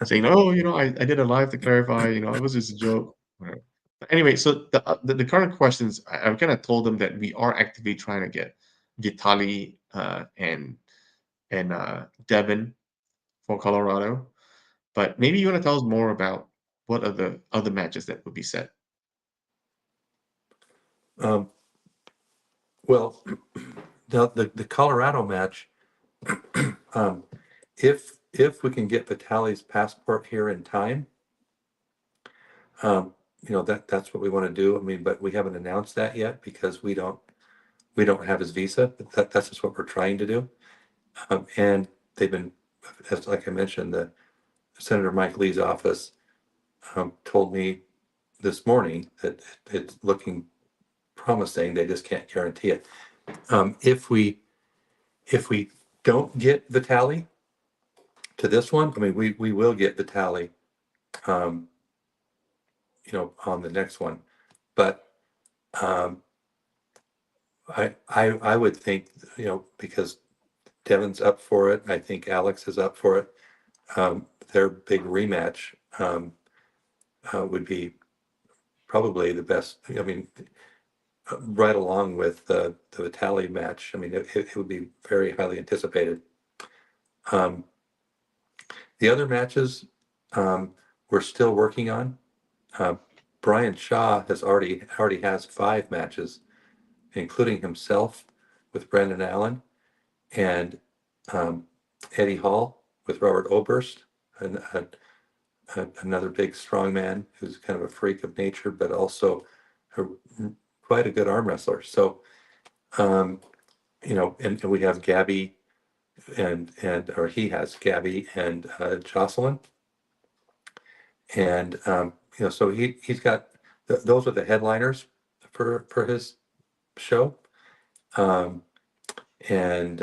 saying, "Oh, I did a live to clarify. It was just a joke." Whatever. But anyway, so the current questions, I've kind of told them that we are actively trying to get Vitali and Devin for Colorado. But maybe you want to tell us more about what are the other matches that would be set. um, well, now the Colorado match, um, if we can get Vitali's passport here in time, that's what we want to do. I mean, but we haven't announced that yet because we don't have his visa. But that's just what we're trying to do. And they've been, as like I mentioned, the Senator Mike Lee's office told me this morning that it's looking promising. They just can't guarantee it. If we don't get Vitali to this one, I mean, we will get Vitali, um, on the next one. But um, I would think, because Devin's up for it, I think Alex is up for it. Their big rematch would be probably the best. I mean, right along with the Vitali match. I mean, it would be very highly anticipated. Um, the other matches we're still working on. Uh, Brian Shaw already has 5 matches, including himself with Brendan Allen, and um, Eddie Hall with Robert Oberst, and another big strong man who's kind of a freak of nature, but also a, quite a good arm wrestler. So, um, and we have Gabby or he has Gabby and Jocelyn, and so he's got those are the headliners for his show, um, and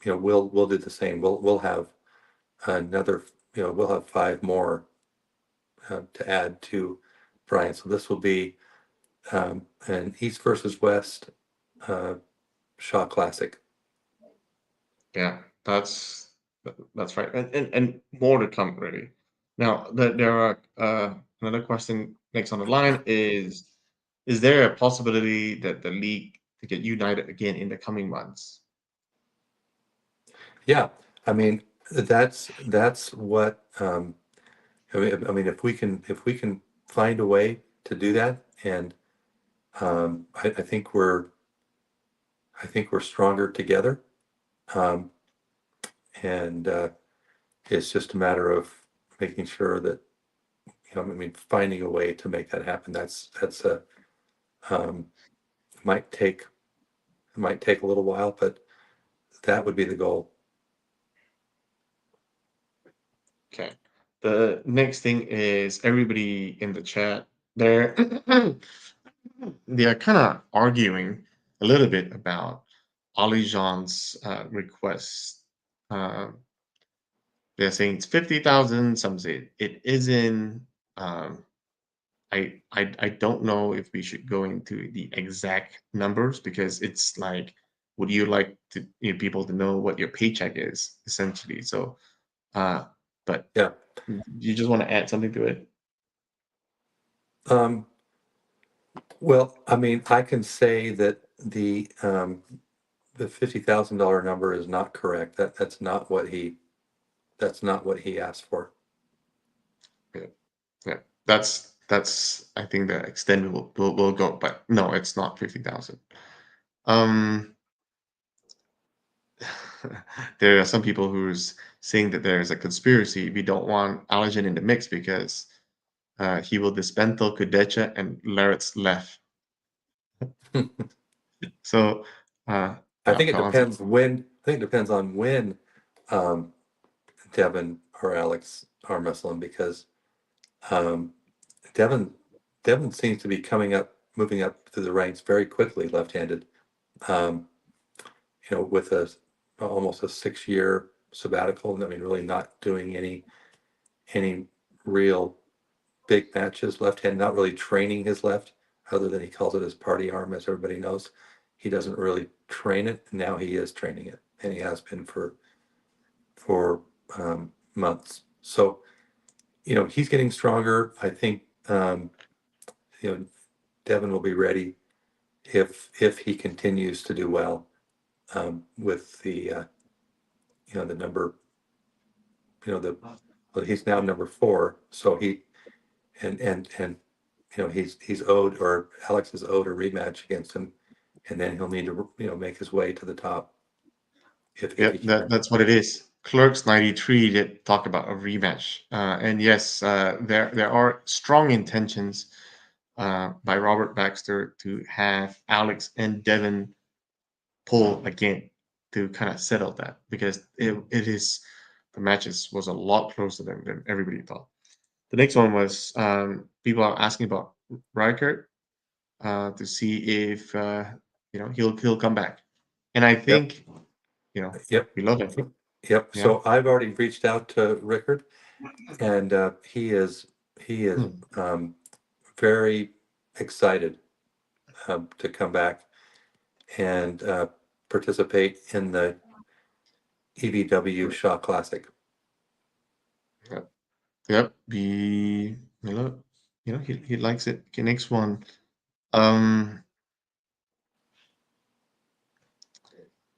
we'll do the same. We'll have another, we'll have five more to add to Brian. So this will be an East versus West uh, Shaw Classic. Yeah, that's right, and more to come, really. Now, there are another question next on the line is there a possibility that the league to get united again in the coming months? Yeah, I mean that's what I mean if we can find a way to do that, and I think we're stronger together, um, and it's just a matter of making sure that I mean finding a way to make that happen. That's a um, might take it might take a little while, but that would be the goal. Okay. The next thing is everybody in the chat. They're they are kind of arguing a little bit about Ali Jean's request. Uh, they're saying it's 50,000. Some say it isn't. Um, I don't know if we should go into the exact numbers because it's like, would you like to people to know what your paycheck is essentially? So, uh, but Yeah. you just want to add something to it? Um, well, I mean, I can say that the $50,000 number is not correct. That's not what he asked for. Yeah, yeah. That's I think the extent we will go, but no, it's not 50,000. Um, there are some people who's saying that there's a conspiracy. We don't want Allergen in the mix because he will dismantle Kudecha and Larratt's left. So, I yeah, think it depends when. I think it depends on when um, Devon or Alex arm wrestling, because um, Devon Devon seems to be moving up through the ranks very quickly, left-handed. Um, with almost a 6-year sabbatical. I mean, really not doing any real big matches left-handed, not really training his left, other than he calls it his party arm, as everybody knows. He doesn't really train it. Now he is training it, and he has been for months. So he's getting stronger. I think you know Devin will be ready if he continues to do well with the number. The Well, he's now number 4, so and he's owed, or Alex is owed a rematch against him, and then he'll need to make his way to the top if he Yep, can. that's what it is. Clerks 93 did talk about a rematch, and yes, there are strong intentions by Robert Baxter to have Alex and Devin pull again to kind of settle that because it is the matches was a lot closer than everybody thought. The next one was people are asking about Reichert to see if he'll come back, and I Yep, think yep, we love him. yep. Yeah. So I've already reached out to Rickard, and he is Hmm. very excited to come back and participate in the EVW Shaw Classic. Yep. Yep. He likes it. Okay, next one. Um,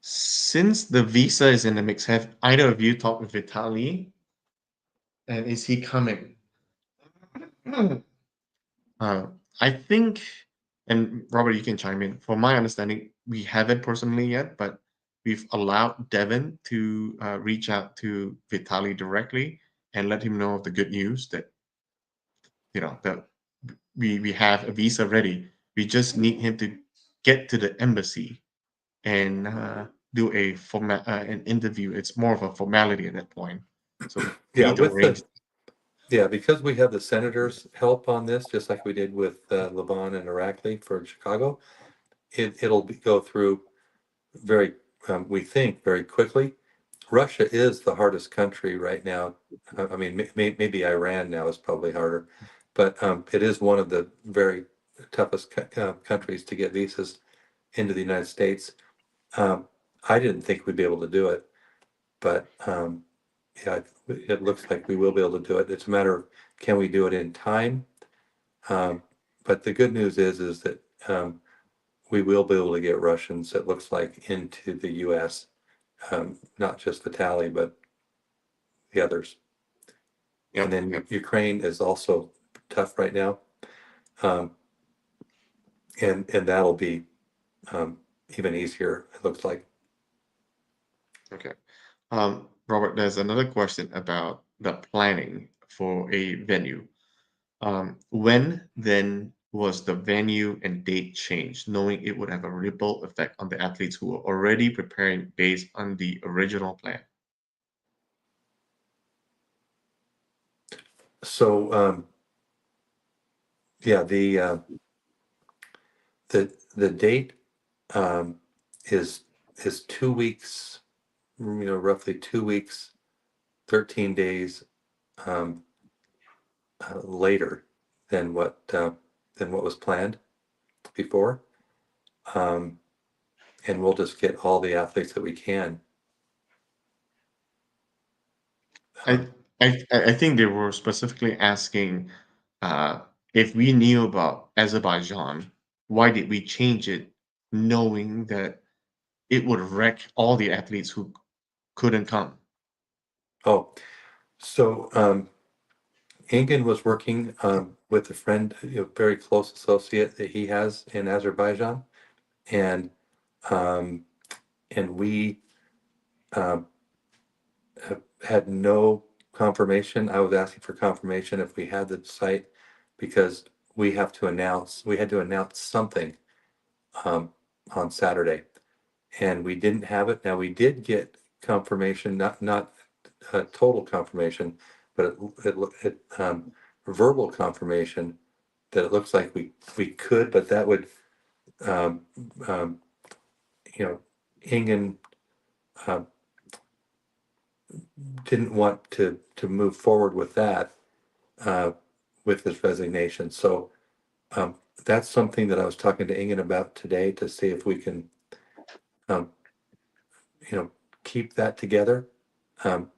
since the visa is in the mix, have either of you talked with Vitali? And is he coming? Uh, I think, and Robert, you can chime in. From my understanding, we haven't personally yet, but we've allowed Devon to reach out to Vitali directly and let him know of the good news that that we have a visa ready. We just need him to get to the embassy and do an interview. It's more of a formality at that point. So we Yeah, need to with arrange. the yeah, because we have the senators' help on this, just like we did with Levon and Irakli for Chicago, go through very, we think, very quickly. Russia is the hardest country right now. I mean, maybe Iran now is probably harder, but it is one of the very toughest countries to get visas into the United States. Um, I didn't think we'd be able to do it, but yeah, it looks like we will be able to do it. It's a matter of can we do it in time? Um, but the good news is that we will be able to get Russians, it looks like, into the U.S., not just the tally, but the others. And Yep, then yep. Ukraine is also tough right now, um, and that'll be even easier, it looks like. Okay. Robert, there's another question about the planning for a venue. When then was the venue and date changed, knowing it would have a ripple effect on the athletes who were already preparing based on the original plan? So yeah, the date um, is 2 weeks, roughly 2 weeks, 13 days um, later than what was planned before, um, and we'll just get all the athletes that we can. I Um, I think they were specifically asking uh, if we knew about Azerbaijan, why did we change it, knowing that it would wreck all the athletes who couldn't come? oh, so Engin was working with a friend, very close associate that he has in Azerbaijan, and um, we um, had no confirmation. I was asking for confirmation if we had the site because we had to announce something um, on Saturday, and we didn't have it. Now we did get confirmation, not total confirmation, but verbal confirmation that it looks like we could, but that would um, um, you know Ingen um, didn't want to move forward with that uh, with his resignation. So um, that's something that I was talking to Ingen about today to see if we can um, you know keep that together. Um,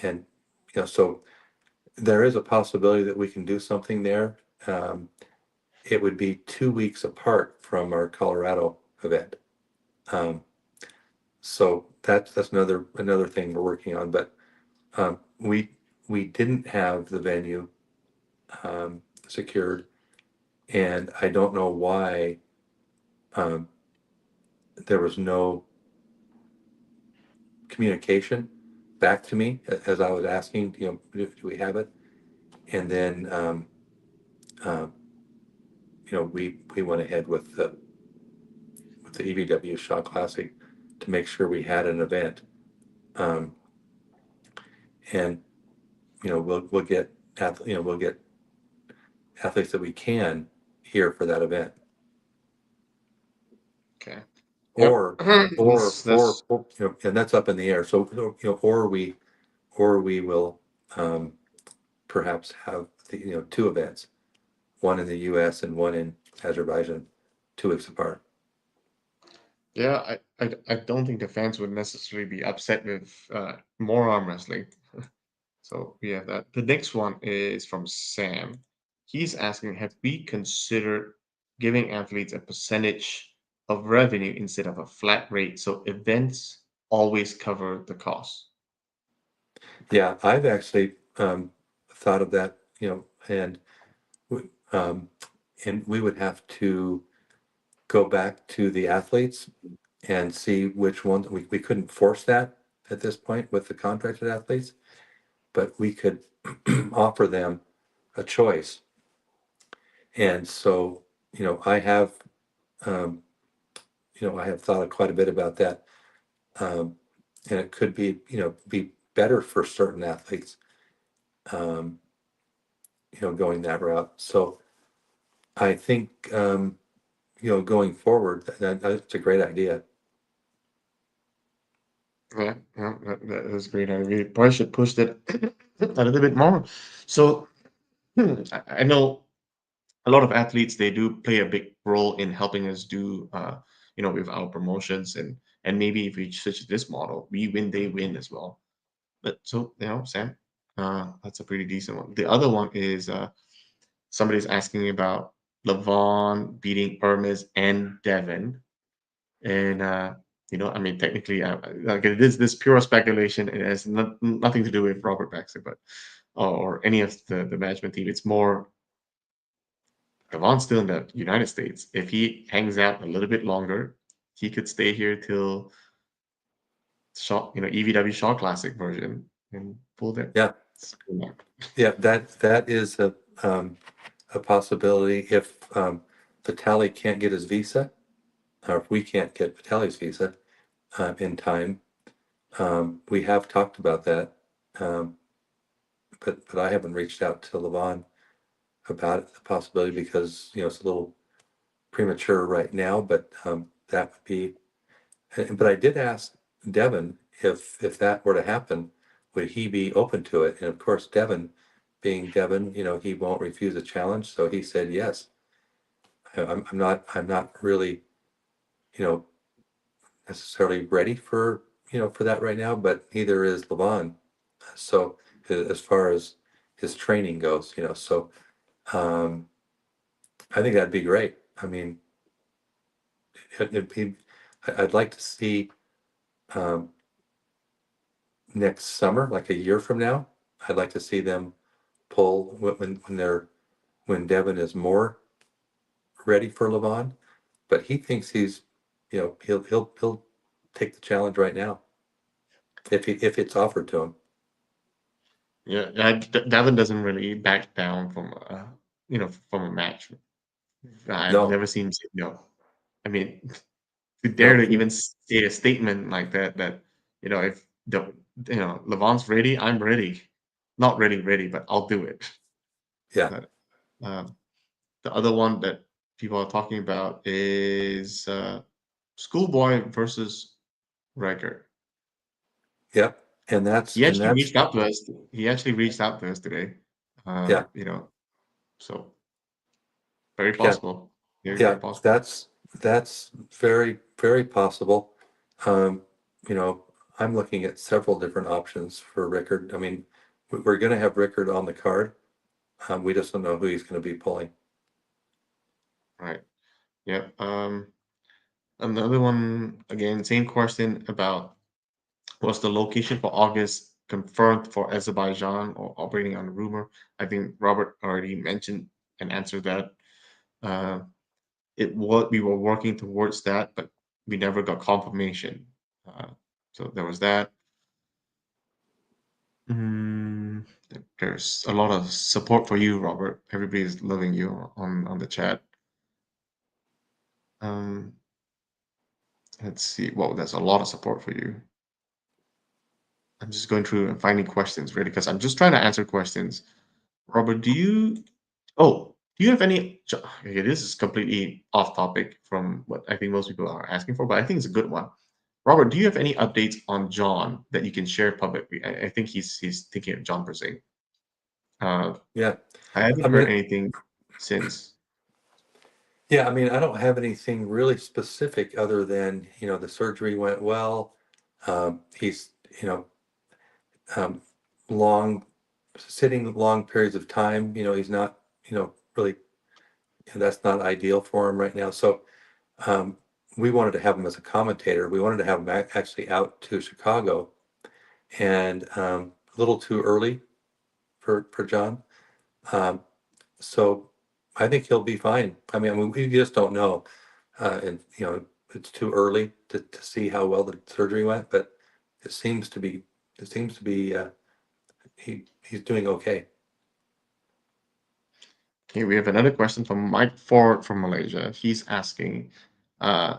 and so there is a possibility that we can do something there. Um, it would be 2 weeks apart from our Colorado event. Um, so that's another thing we're working on. But we didn't have the venue secured, and I don't know why um, there was no communication back to me as I was asking, do we have it? And then um, we went ahead with the EVW Shaw Classic to make sure we had an event. Um, and we'll get we'll get athletes that we can here for that event, Okay. Yep. or That's and that's up in the air. So or we will perhaps have two events, one in the U.S. and one in Azerbaijan, 2 weeks apart. yeah. I don't think the fans would necessarily be upset with more arm wrestling. So we have that. The next one is from Sam. He's asking, have we considered giving athletes a percentage of revenue instead of a flat rate so events always cover the cost? Yeah, I've actually thought of that, and we- um, we would have to go back to the athletes and see which one. We couldn't force that at this point with the contracted athletes, but we could offer them a choice. And so, I have, um, I have thought quite a bit about that. Um, and it could be better for certain athletes, um, going that route. So I think, going forward, that's a great idea. Yeah, yeah, that is great. I really probably should push that a little bit more. So I know a lot of athletes, they do play a big role in helping us do with our promotions, and maybe if we switch to this model, we win, they win as well. But so Sam, that's a pretty decent one. The other one is somebody's asking about Levon beating Hermes and Devon. And I mean, technically, like this pure speculation. It has nothing to do with Robert Baxter, but or any of the management team. It's more Devon's still in the United States. If he hangs out a little bit longer, he could stay here till EVW Shaw Classic version and pull that. Yeah, yeah, that is a possibility if Vitali can't get his visa, or if we can't get Vitali's visa in time. We have talked about that, um, but I haven't reached out to Levon about the possibility because it's a little premature right now. But that would be. But I did ask Devon if that were to happen, would he be open to it? And of course, Devon, being Devon, he won't refuse a challenge, so he said yes. I'm not really, you know, necessarily ready for that right now, but neither is Levon. So as far as his training goes, so um, I think that'd be great. I mean, it'd be, I'd like to see um, next summer, like a year from now, I'd like to see them pull when Devin is more ready for Levon. But he thinks he'll take the challenge right now if it's offered to him. Yeah, Devin doesn't really back down from from a match. I've No, never seen him say no. I mean, to dare no, to even say a statement like that if Levon's ready, I'm ready. Not ready, but I'll do it. yeah, But um, the other one that people are talking about is Schoolboy versus Riker. yeah, and that's He and actually that's reached out to us. He actually reached out to us today. yeah, So very yeah, possible. Very, yeah. very possible. That's very very possible. Um, you know, I'm looking at several different options for Rickard. I mean, we're going to have Rickard on the card. We just don't know who he's going to be pulling. Right. Yeah. Another one again, same question about was the location for August confirmed for Azerbaijan or operating on rumor? I think Robert already mentioned and answered that. Uh, we were working towards that, but we never got confirmation. Uh, so there was that. Mm, there's a lot of support for you, Robert. Everybody's loving you on the chat. Um, let's see. Well, there's a lot of support for you. I'm just going through and finding questions really because I'm just trying to answer questions. Robert, do you have any? Okay, this is completely off topic from what I think most people are asking for, but I think it's a good one. Robert, do you have any updates on John that you can share publicly? I think he's thinking of John Persing. Uh, Yeah, I haven't I heard mean, anything since. yeah, I mean, I don't have anything really specific other than, the surgery went well. He's, you know, um, long, sitting long periods of time, he's not, really, that's not ideal for him right now. So, um, we wanted to have him as a commentator. We wanted to have him actually out to Chicago and, a little too early for John. Um, so I think he'll be fine. I mean, we just don't know. And it's too early to see how well the surgery went, but it seems to be it seems to be he's doing okay. Okay, we have another question from Mike Ford from Malaysia. He's asking,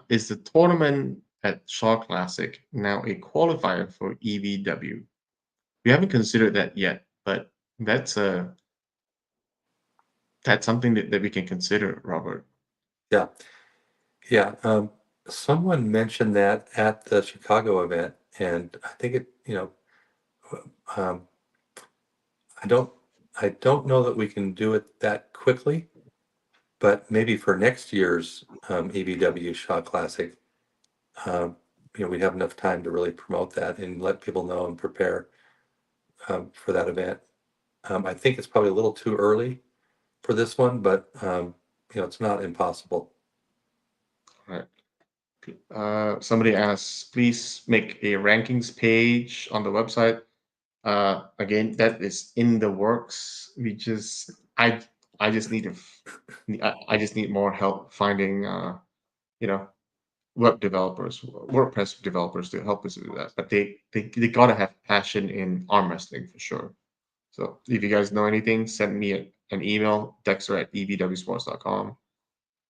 is the tournament at Shaw Classic now a qualifier for EVW? We haven't considered that yet, but that's a that's something that we can consider, Robert. Yeah, yeah. Someone mentioned that at the Chicago event, and I think um, I don't I don't know that we can do it that quickly, but maybe for next year's EVW Shaw Classic, um, we'd have enough time to really promote that and let people know and prepare for that event. I think it's probably a little too early for this one, but it's not impossible. Right. Somebody asks, please make a rankings page on the website. Again, that is in the works. I just need to, I just need more help finding, you know, web developers, WordPress developers to help us do that. But they gotta have passion in arm wrestling for sure. So if you guys know anything, send me an email, dexter@evwsports.com.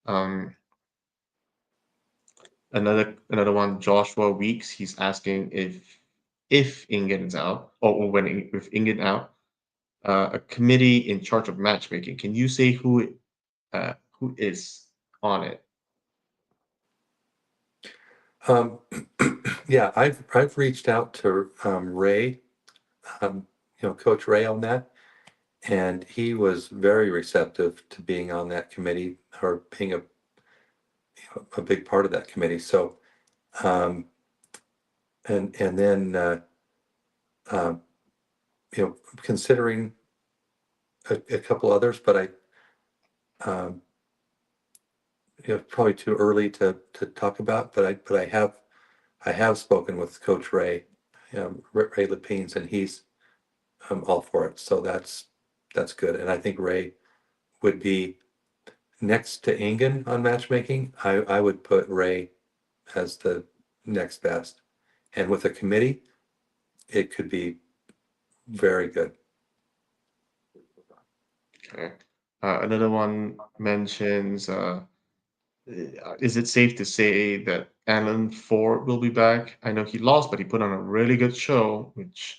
Um, another one, Joshua Weeks. He's asking if Ingen is out, or when if Ingen out, a committee in charge of matchmaking. Can you say who is on it? Um, yeah, I've reached out to Ray, um, Coach Ray on that, and he was very receptive to being on that committee or being a big part of that committee. So, um, and then um, considering a couple others, but um, probably too early to talk about. But I have spoken with Coach Ray, Ray Lapines, and he's all for it. So that's good. And I think Ray would be next to Ingen on matchmaking. I would put Ray as the next best. And with a committee, it could be very good. Okay. Another one mentions, is it safe to say that Alan Ford will be back? I know he lost, but he put on a really good show, which,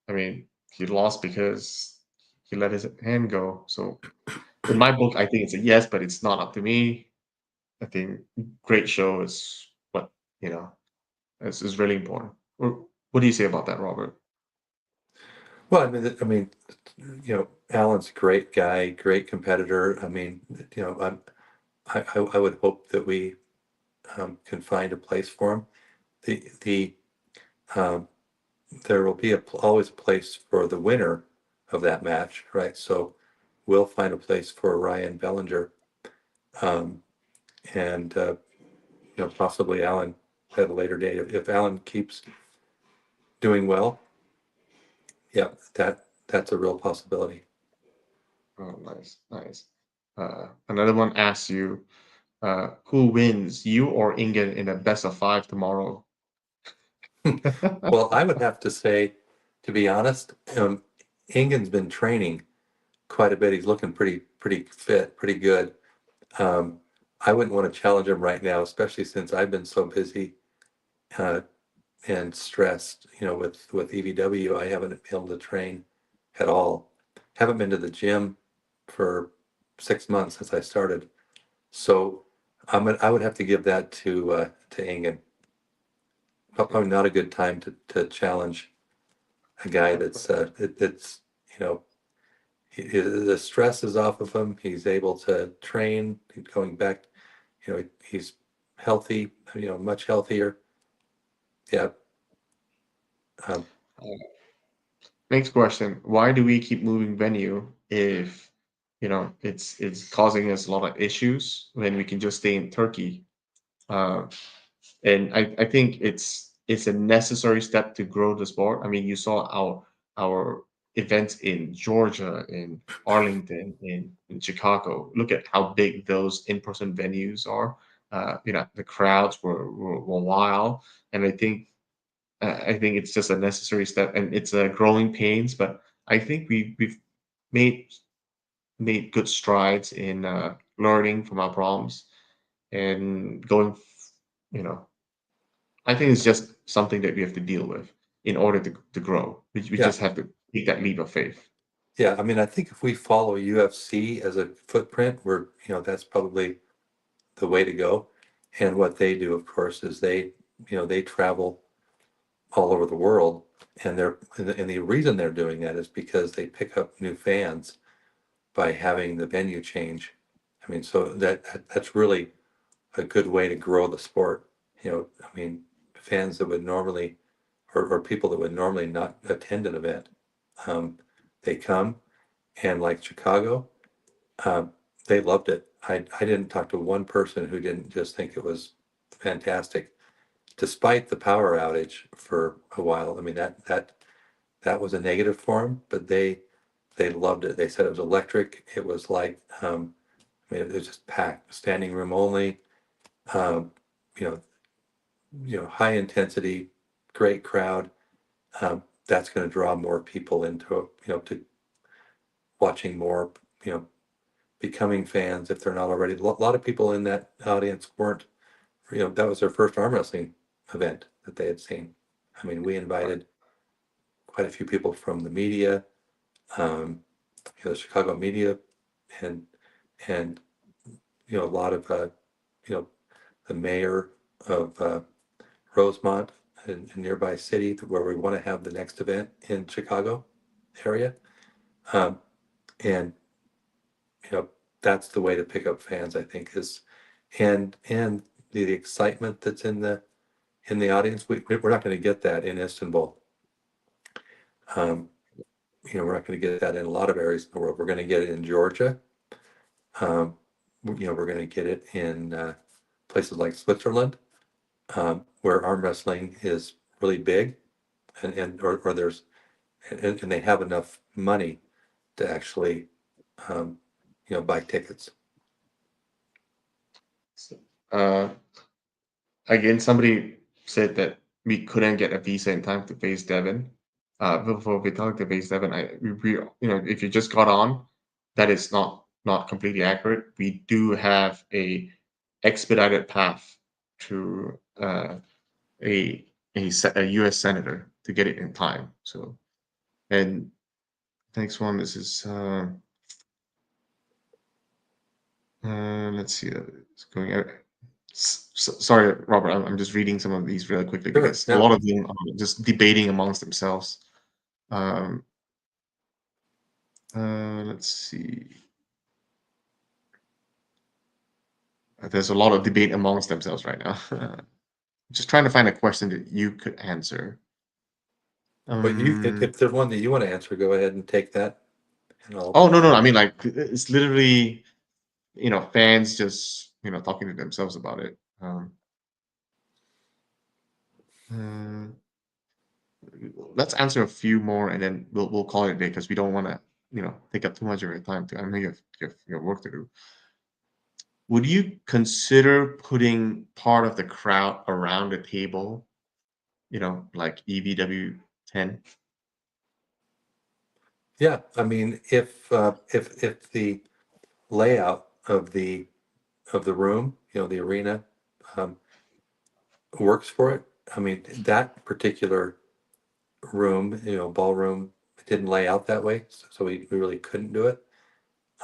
I mean, he lost because he let his hand go. So in my book, I think it's a yes, but it's not up to me. I think great show is what, you know, is really important. What do you say about that, Robert? Well, Alan's a great guy, great competitor. I would hope that we can find a place for him. The um, there will be always a place for the winner of that match, right? So we'll find a place for Ryan Bellinger, um, and possibly Alan at a later date. If Alan keeps doing well, yeah, that's a real possibility. Oh, nice, nice. Another one asks you, who wins, you or Ingen in a best of five tomorrow? Well, I would have to say, to be honest, Ingen's been training quite a bit. He's looking pretty fit, pretty good. Um, I wouldn't want to challenge him right now, especially since I've been so busy uh, and stressed. With EVW, I haven't been able to train at all. Haven't been to the gym for 6 months since I started. So I would have to give that to Ingen. Probably not a good time to challenge a guy that's you know the stress is off of him. He's able to train. He's going back. He's healthy. Much healthier. Yeah. Um, Next question: why do we keep moving venue if it's causing us a lot of issues when we can just stay in Turkey? Uh, and I think it's a necessary step to grow the sport. I mean, you saw our events in Georgia, in Arlington, in Chicago. Look at how big those in-person venues are. The crowds were wild, and I think it's just a necessary step, and it's a growing pains. But I think we've made made good strides in learning from our problems and you know, I think it's just something that we have to deal with in order to grow. We Yeah, just have to take that leap of faith. yeah. I mean, I think if we follow UFC as a footprint, that's probably the way to go. And what they do, of course, is they travel all over the world, and the reason they're doing that is because they pick up new fans by having the venue change. I mean, so that's really a good way to grow the sport. I mean, fans that would normally, or people that would normally not attend an event, um, they come, and like Chicago, um, they loved it. I didn't talk to one person who didn't just think it was fantastic, despite the power outage for a while. I mean, that was a negative for them, but they loved it. They said it was electric. It was like, I mean, it was just packed, standing room only. Um, you know, high intensity, great crowd. That's going to draw more people into to watching more. Becoming fans if they're not already. A lot of people in that audience weren't. That was their first arm wrestling event that they had seen. I mean, we Right. invited quite a few people from the media, um, the Chicago media, and and a lot of you know the mayor of Rosemont, a nearby city where we want to have the next event in Chicago area, um, and you know that's the way to pick up fans. I think is and the excitement that's in the audience. We're not going to get that in Istanbul. Um, we're not going to get that in a lot of areas in the world. We're going to get it in Georgia. Um, we're going to get it in places like Switzerland, where arm wrestling is really big, or there's and they have enough money to actually um, buy tickets. So, again, somebody said that we couldn't get a visa in time to face Devon. Before we talk to face Devon, if you just got on, that is not completely accurate. We do have a expedited path to a U.S. senator to get it in time. So, and next one, this is let's see, it's going out. Sorry, Robert, I'm just reading some of these really quickly Sure. because a Yeah. lot of them are just debating amongst themselves. Um, let's see. There's a lot of debate amongst themselves right now. Just trying to find a question that you could answer. But Um, if there's one that you want to answer, go ahead and take that, and I'll. oh, no, no, I mean, like, it's literally, fans just, talking to themselves about it. Uh, let's answer a few more and then we'll call it a day because we don't want to take up too much of your time too. I know you have work to do. Would you consider putting part of the crowd around the table, like EVW 10? Yeah, I mean, if the layout of the room, the arena, um, works for it. I mean, that particular room, ballroom, didn't lay out that way, so we really couldn't do it.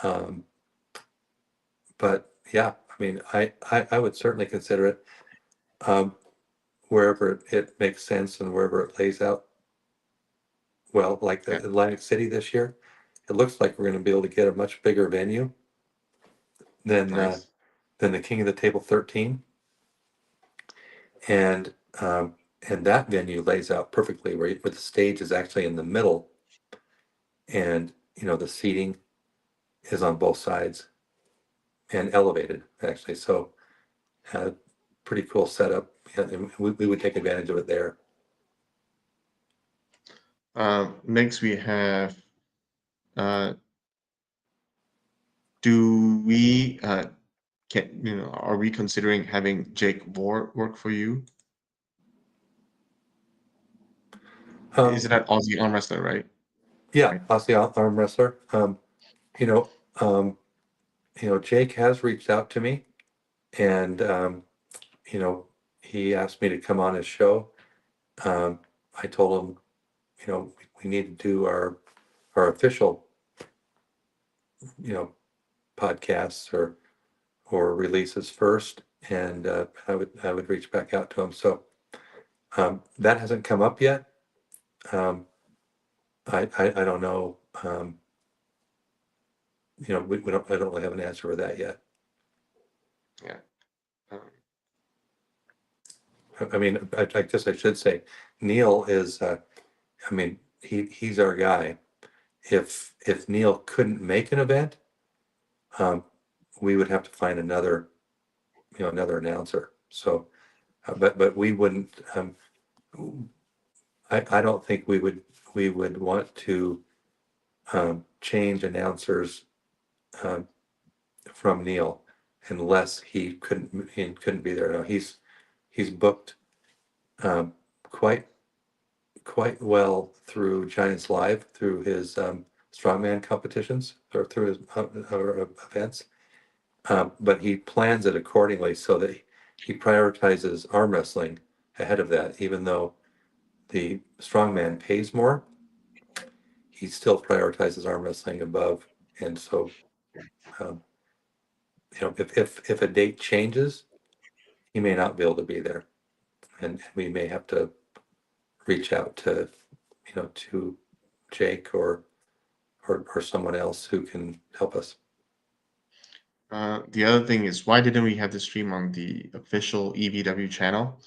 Um, but yeah, I mean, I would certainly consider it, um, wherever it makes sense and wherever it lays out well, like the Yeah, Atlantic City this year. It looks like we're going to be able to get a much bigger venue than uh, nice. than the King of the Table 13, and and that venue lays out perfectly where the stage is actually in the middle, and the seating is on both sides and elevated actually. So pretty cool setup. Yeah, and we would take advantage of it there. Next we have uh, do we can are we considering having Jake work for you? Is Um, it that Aussie arm wrestler, right? yeah, Right. Aussie arm wrestler. You know, um, Jake has reached out to me, and you know, he asked me to come on his show. Um, I told him, we need to do our official, you know, podcasts or releases first, and I would reach back out to him. So that hasn't come up yet. Um, I don't know. We don't. I don't really have an answer for that yet. Yeah. Um, I mean, I guess I should say, Neil is. I mean, he's our guy. If Neil couldn't make an event, um, we would have to find another announcer. So, but we wouldn't. I don't think we would want to change announcers um, from Neil unless he couldn't be there. Now he's booked um, quite quite well through Giants Live, through his strongman competitions, or through his events. But he plans it accordingly so that he prioritizes arm wrestling ahead of that. Even though the strongman pays more, he still prioritizes arm wrestling above. And so, um, if a date changes, he may not be able to be there, and we may have to reach out to Jake or someone else who can help us. the other thing is, why didn't we have the stream on the official EVW channel?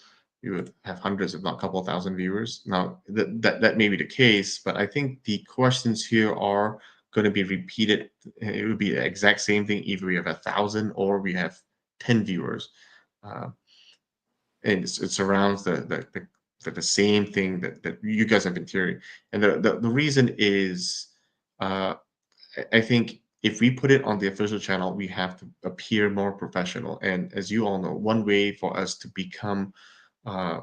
We would have hundreds, if not a couple thousand viewers. Now, that may be the case, but I think the questions here are going to be repeated. It would be the exact same thing either we have 1,000 or we have 10 viewers. Uh, and it surrounds the same thing that you guys have been hearing. And the reason is, uh, I think if we put it on the official channel, we have to appear more professional. And as you all know, one way for us to become uh,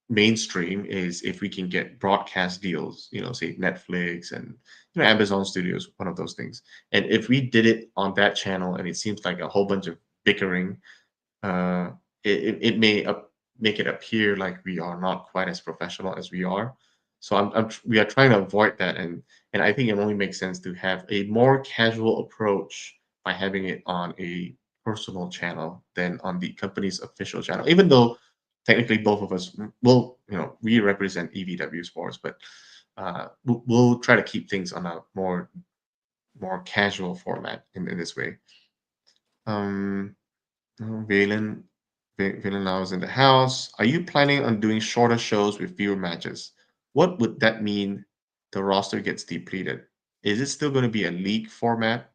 mainstream is if we can get broadcast deals, say Netflix and Amazon Studios, one of those things. And if we did it on that channel and it seems like a whole bunch of bickering, uh, it may make it appear like we are not quite as professional as we are. So we are trying to avoid that, and I think it only makes sense to have a more casual approach by having it on a personal channel than on the company's official channel. Even though technically both of us will, we represent EVW Sports, but we'll try to keep things on a more casual format in this way. Um, Oh, Valen now is in the house. Are you planning on doing shorter shows with fewer matches? What would that mean? The roster gets depleted. Is it still going to be a league format?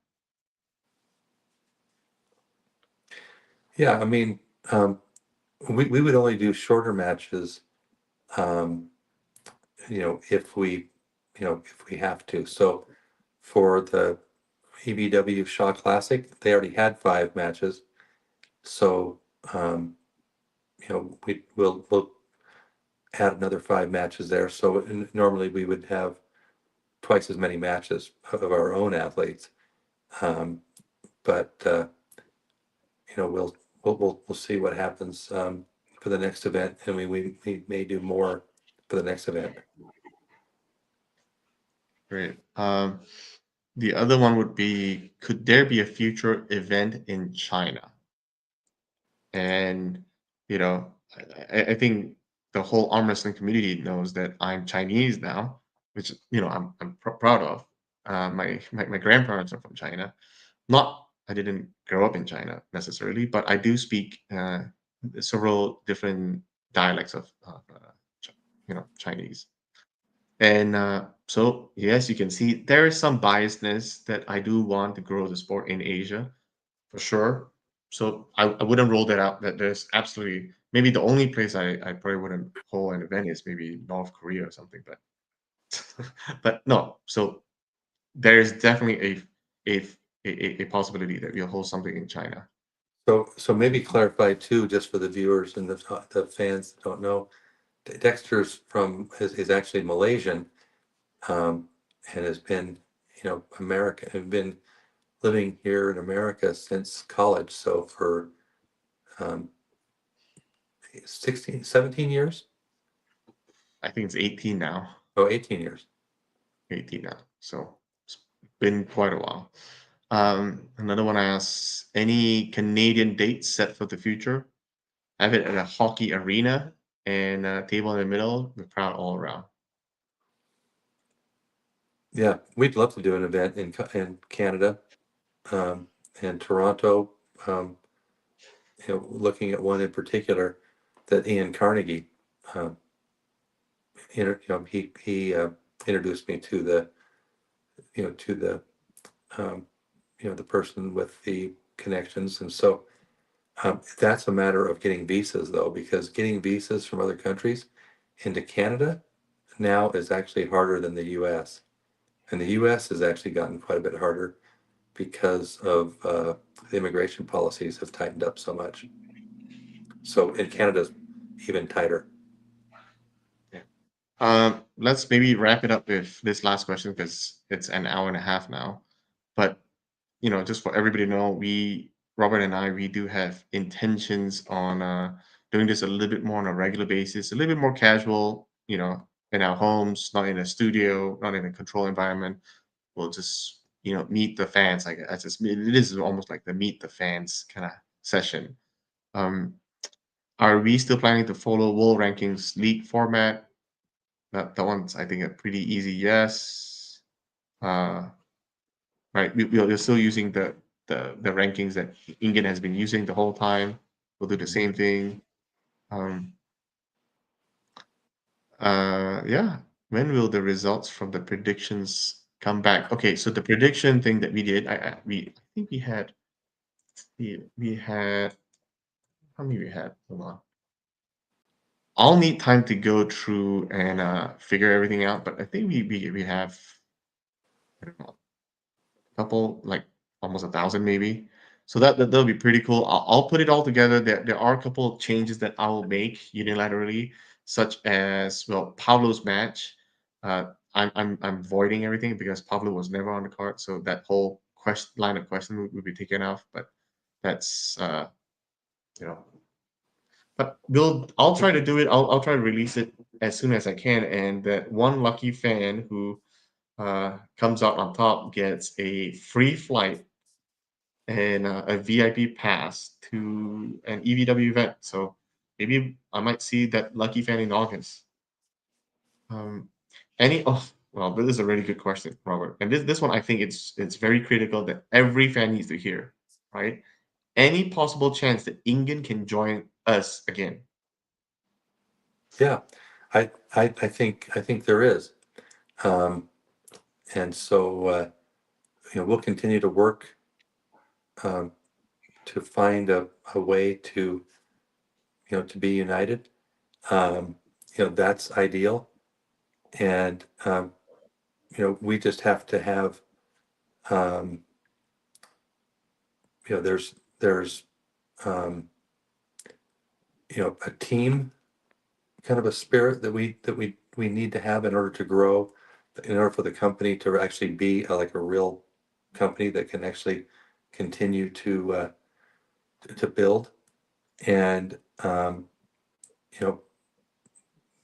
Yeah, I mean, um, we would only do shorter matches, um, if we have to. So for the EBW Shaw Classic, they already had 5 matches. So, we'll add another 5 matches there. So normally we would have twice as many matches of our own athletes. Um, but we'll see what happens for the next event, and we may do more for the next event. Great. The other one would be, could there be a future event in China? And, you know, I think the whole arm wrestling community knows that I'm Chinese now, which, I'm proud of. My grandparents are from China. Not, I didn't grow up in China necessarily, but I do speak several different dialects of Chinese. And so, yes, you can see there is some biasness that I do want to grow the sport in Asia for sure. So I wouldn't rule that out. That there's absolutely maybe the only place I probably wouldn't hold an event is maybe North Korea or something, but but no. So there is definitely a a possibility that we'll hold something in China. So maybe clarify too, just for the viewers and the fans that don't know, Dexter's is actually Malaysian, um, and has been, America, and been living here in America since college. So for um, 16, 17 years? I think it's 18 now. Oh, 18 years. 18 now. So it's been quite a while. Another one asks, any Canadian dates set for the future? Have it at a hockey arena and a table in the middle with crowd all around. Yeah, we'd love to do an event in Canada, um, and Toronto. Um, looking at one in particular that Ian Carnegie, um, he introduced me to the um, the person with the connections, and so that's a matter of getting visas though, because getting visas from other countries into Canada now is actually harder than the U.S. And the U.S. has actually gotten quite a bit harder because of the immigration policies have tightened up so much. So in Yeah. Canada's even tighter. Yeah. Let's maybe wrap it up with this last question because it's an hour and a half now. But just for everybody to know, Robert and I, we do have intentions on doing this a little bit more on a regular basis, a little bit more casual, in our homes, not in a studio, not in a controlled environment. We'll just, meet the fans. Like it is almost like the meet the fans kind of session. Um, are we still planning to follow World Rankings League format? That one's, I think, a pretty easy yes. Uh, right, we're still using the rankings that Ingen has been using the whole time. We'll do the same thing. Um, yeah. When will the results from the predictions come back? Okay, so the prediction thing that we did, I think we had how many we had? Hold on. I'll need time to go through and figure everything out, but I think we have, I don't know, couple, like almost 1,000 maybe. So that'll be pretty cool. I'll put it all together. There are a couple of changes that I will make unilaterally, such as, well, Pablo's match. I'm voiding everything because Pablo was never on the card, so that whole line of question would be taken off. But that's you know, but I'll try to do it. I'll try to release it as soon as I can, and that one lucky fan who comes out on top gets a free flight and a VIP pass to an EVW event. So maybe I might see that lucky fan in August. Um, well, this is a really good question, Robert. And this one, I think it's very critical that every fan needs to hear, right? Any possible chance that Ingen can join us again? Yeah, I think there is, um, and so we'll continue to work um, to find a way to be united. Um, that's ideal, and we just have to have um, there's um, a team kind of a spirit that we need to have in order to grow, in order for the company to actually be like a real company that can actually continue to build. And you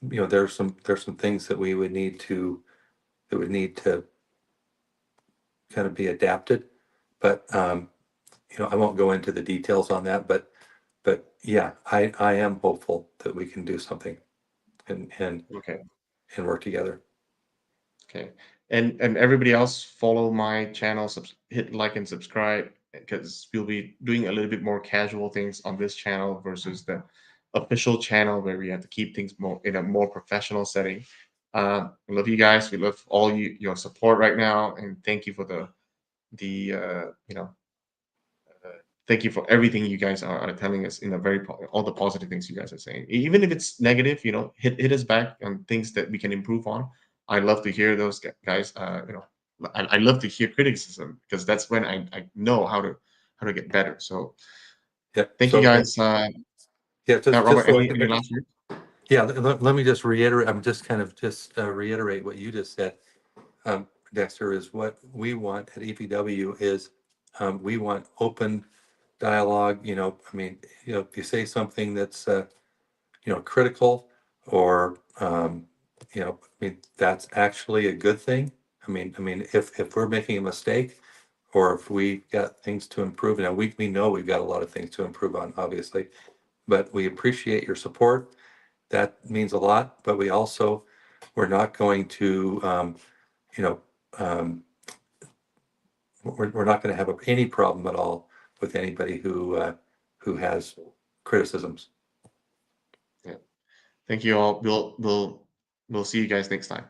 know there's some things that would need to kind of be adapted, but I won't go into the details on that, but yeah, I am hopeful that we can do something and and Okay. and work together. Okay. And everybody else, follow my channel, hit like and subscribe because we'll be doing a little bit more casual things on this channel versus the official channel where we have to keep things more in a more professional setting. I love you guys. We love all your support right now, and thank you for the uh, thank you for everything you guys are telling us in a all the positive things you guys are saying. Even if it's negative, hit us back on things that we can improve on. I love to hear those guys. I love to hear criticism because that's when I know how to get better. So Yep. Thank you, So, guys. yeah, just Robert, so any last words? yeah, let me just reiterate. I'm just kind of just reiterate what you just said, Dexter. Is what we want at EVW is we want open dialogue. I mean, if you say something that's critical or I mean, that's actually a good thing. I mean, if we're making a mistake or if we got things to improve, now we know we've got a lot of things to improve on, obviously, but we appreciate your support. That means a lot, but we're not going to, you know, um, we're not going to have any problem at all with anybody who has criticisms. Yeah. Thank you all. We'll see you guys next time.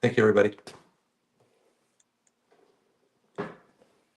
Thank you, everybody.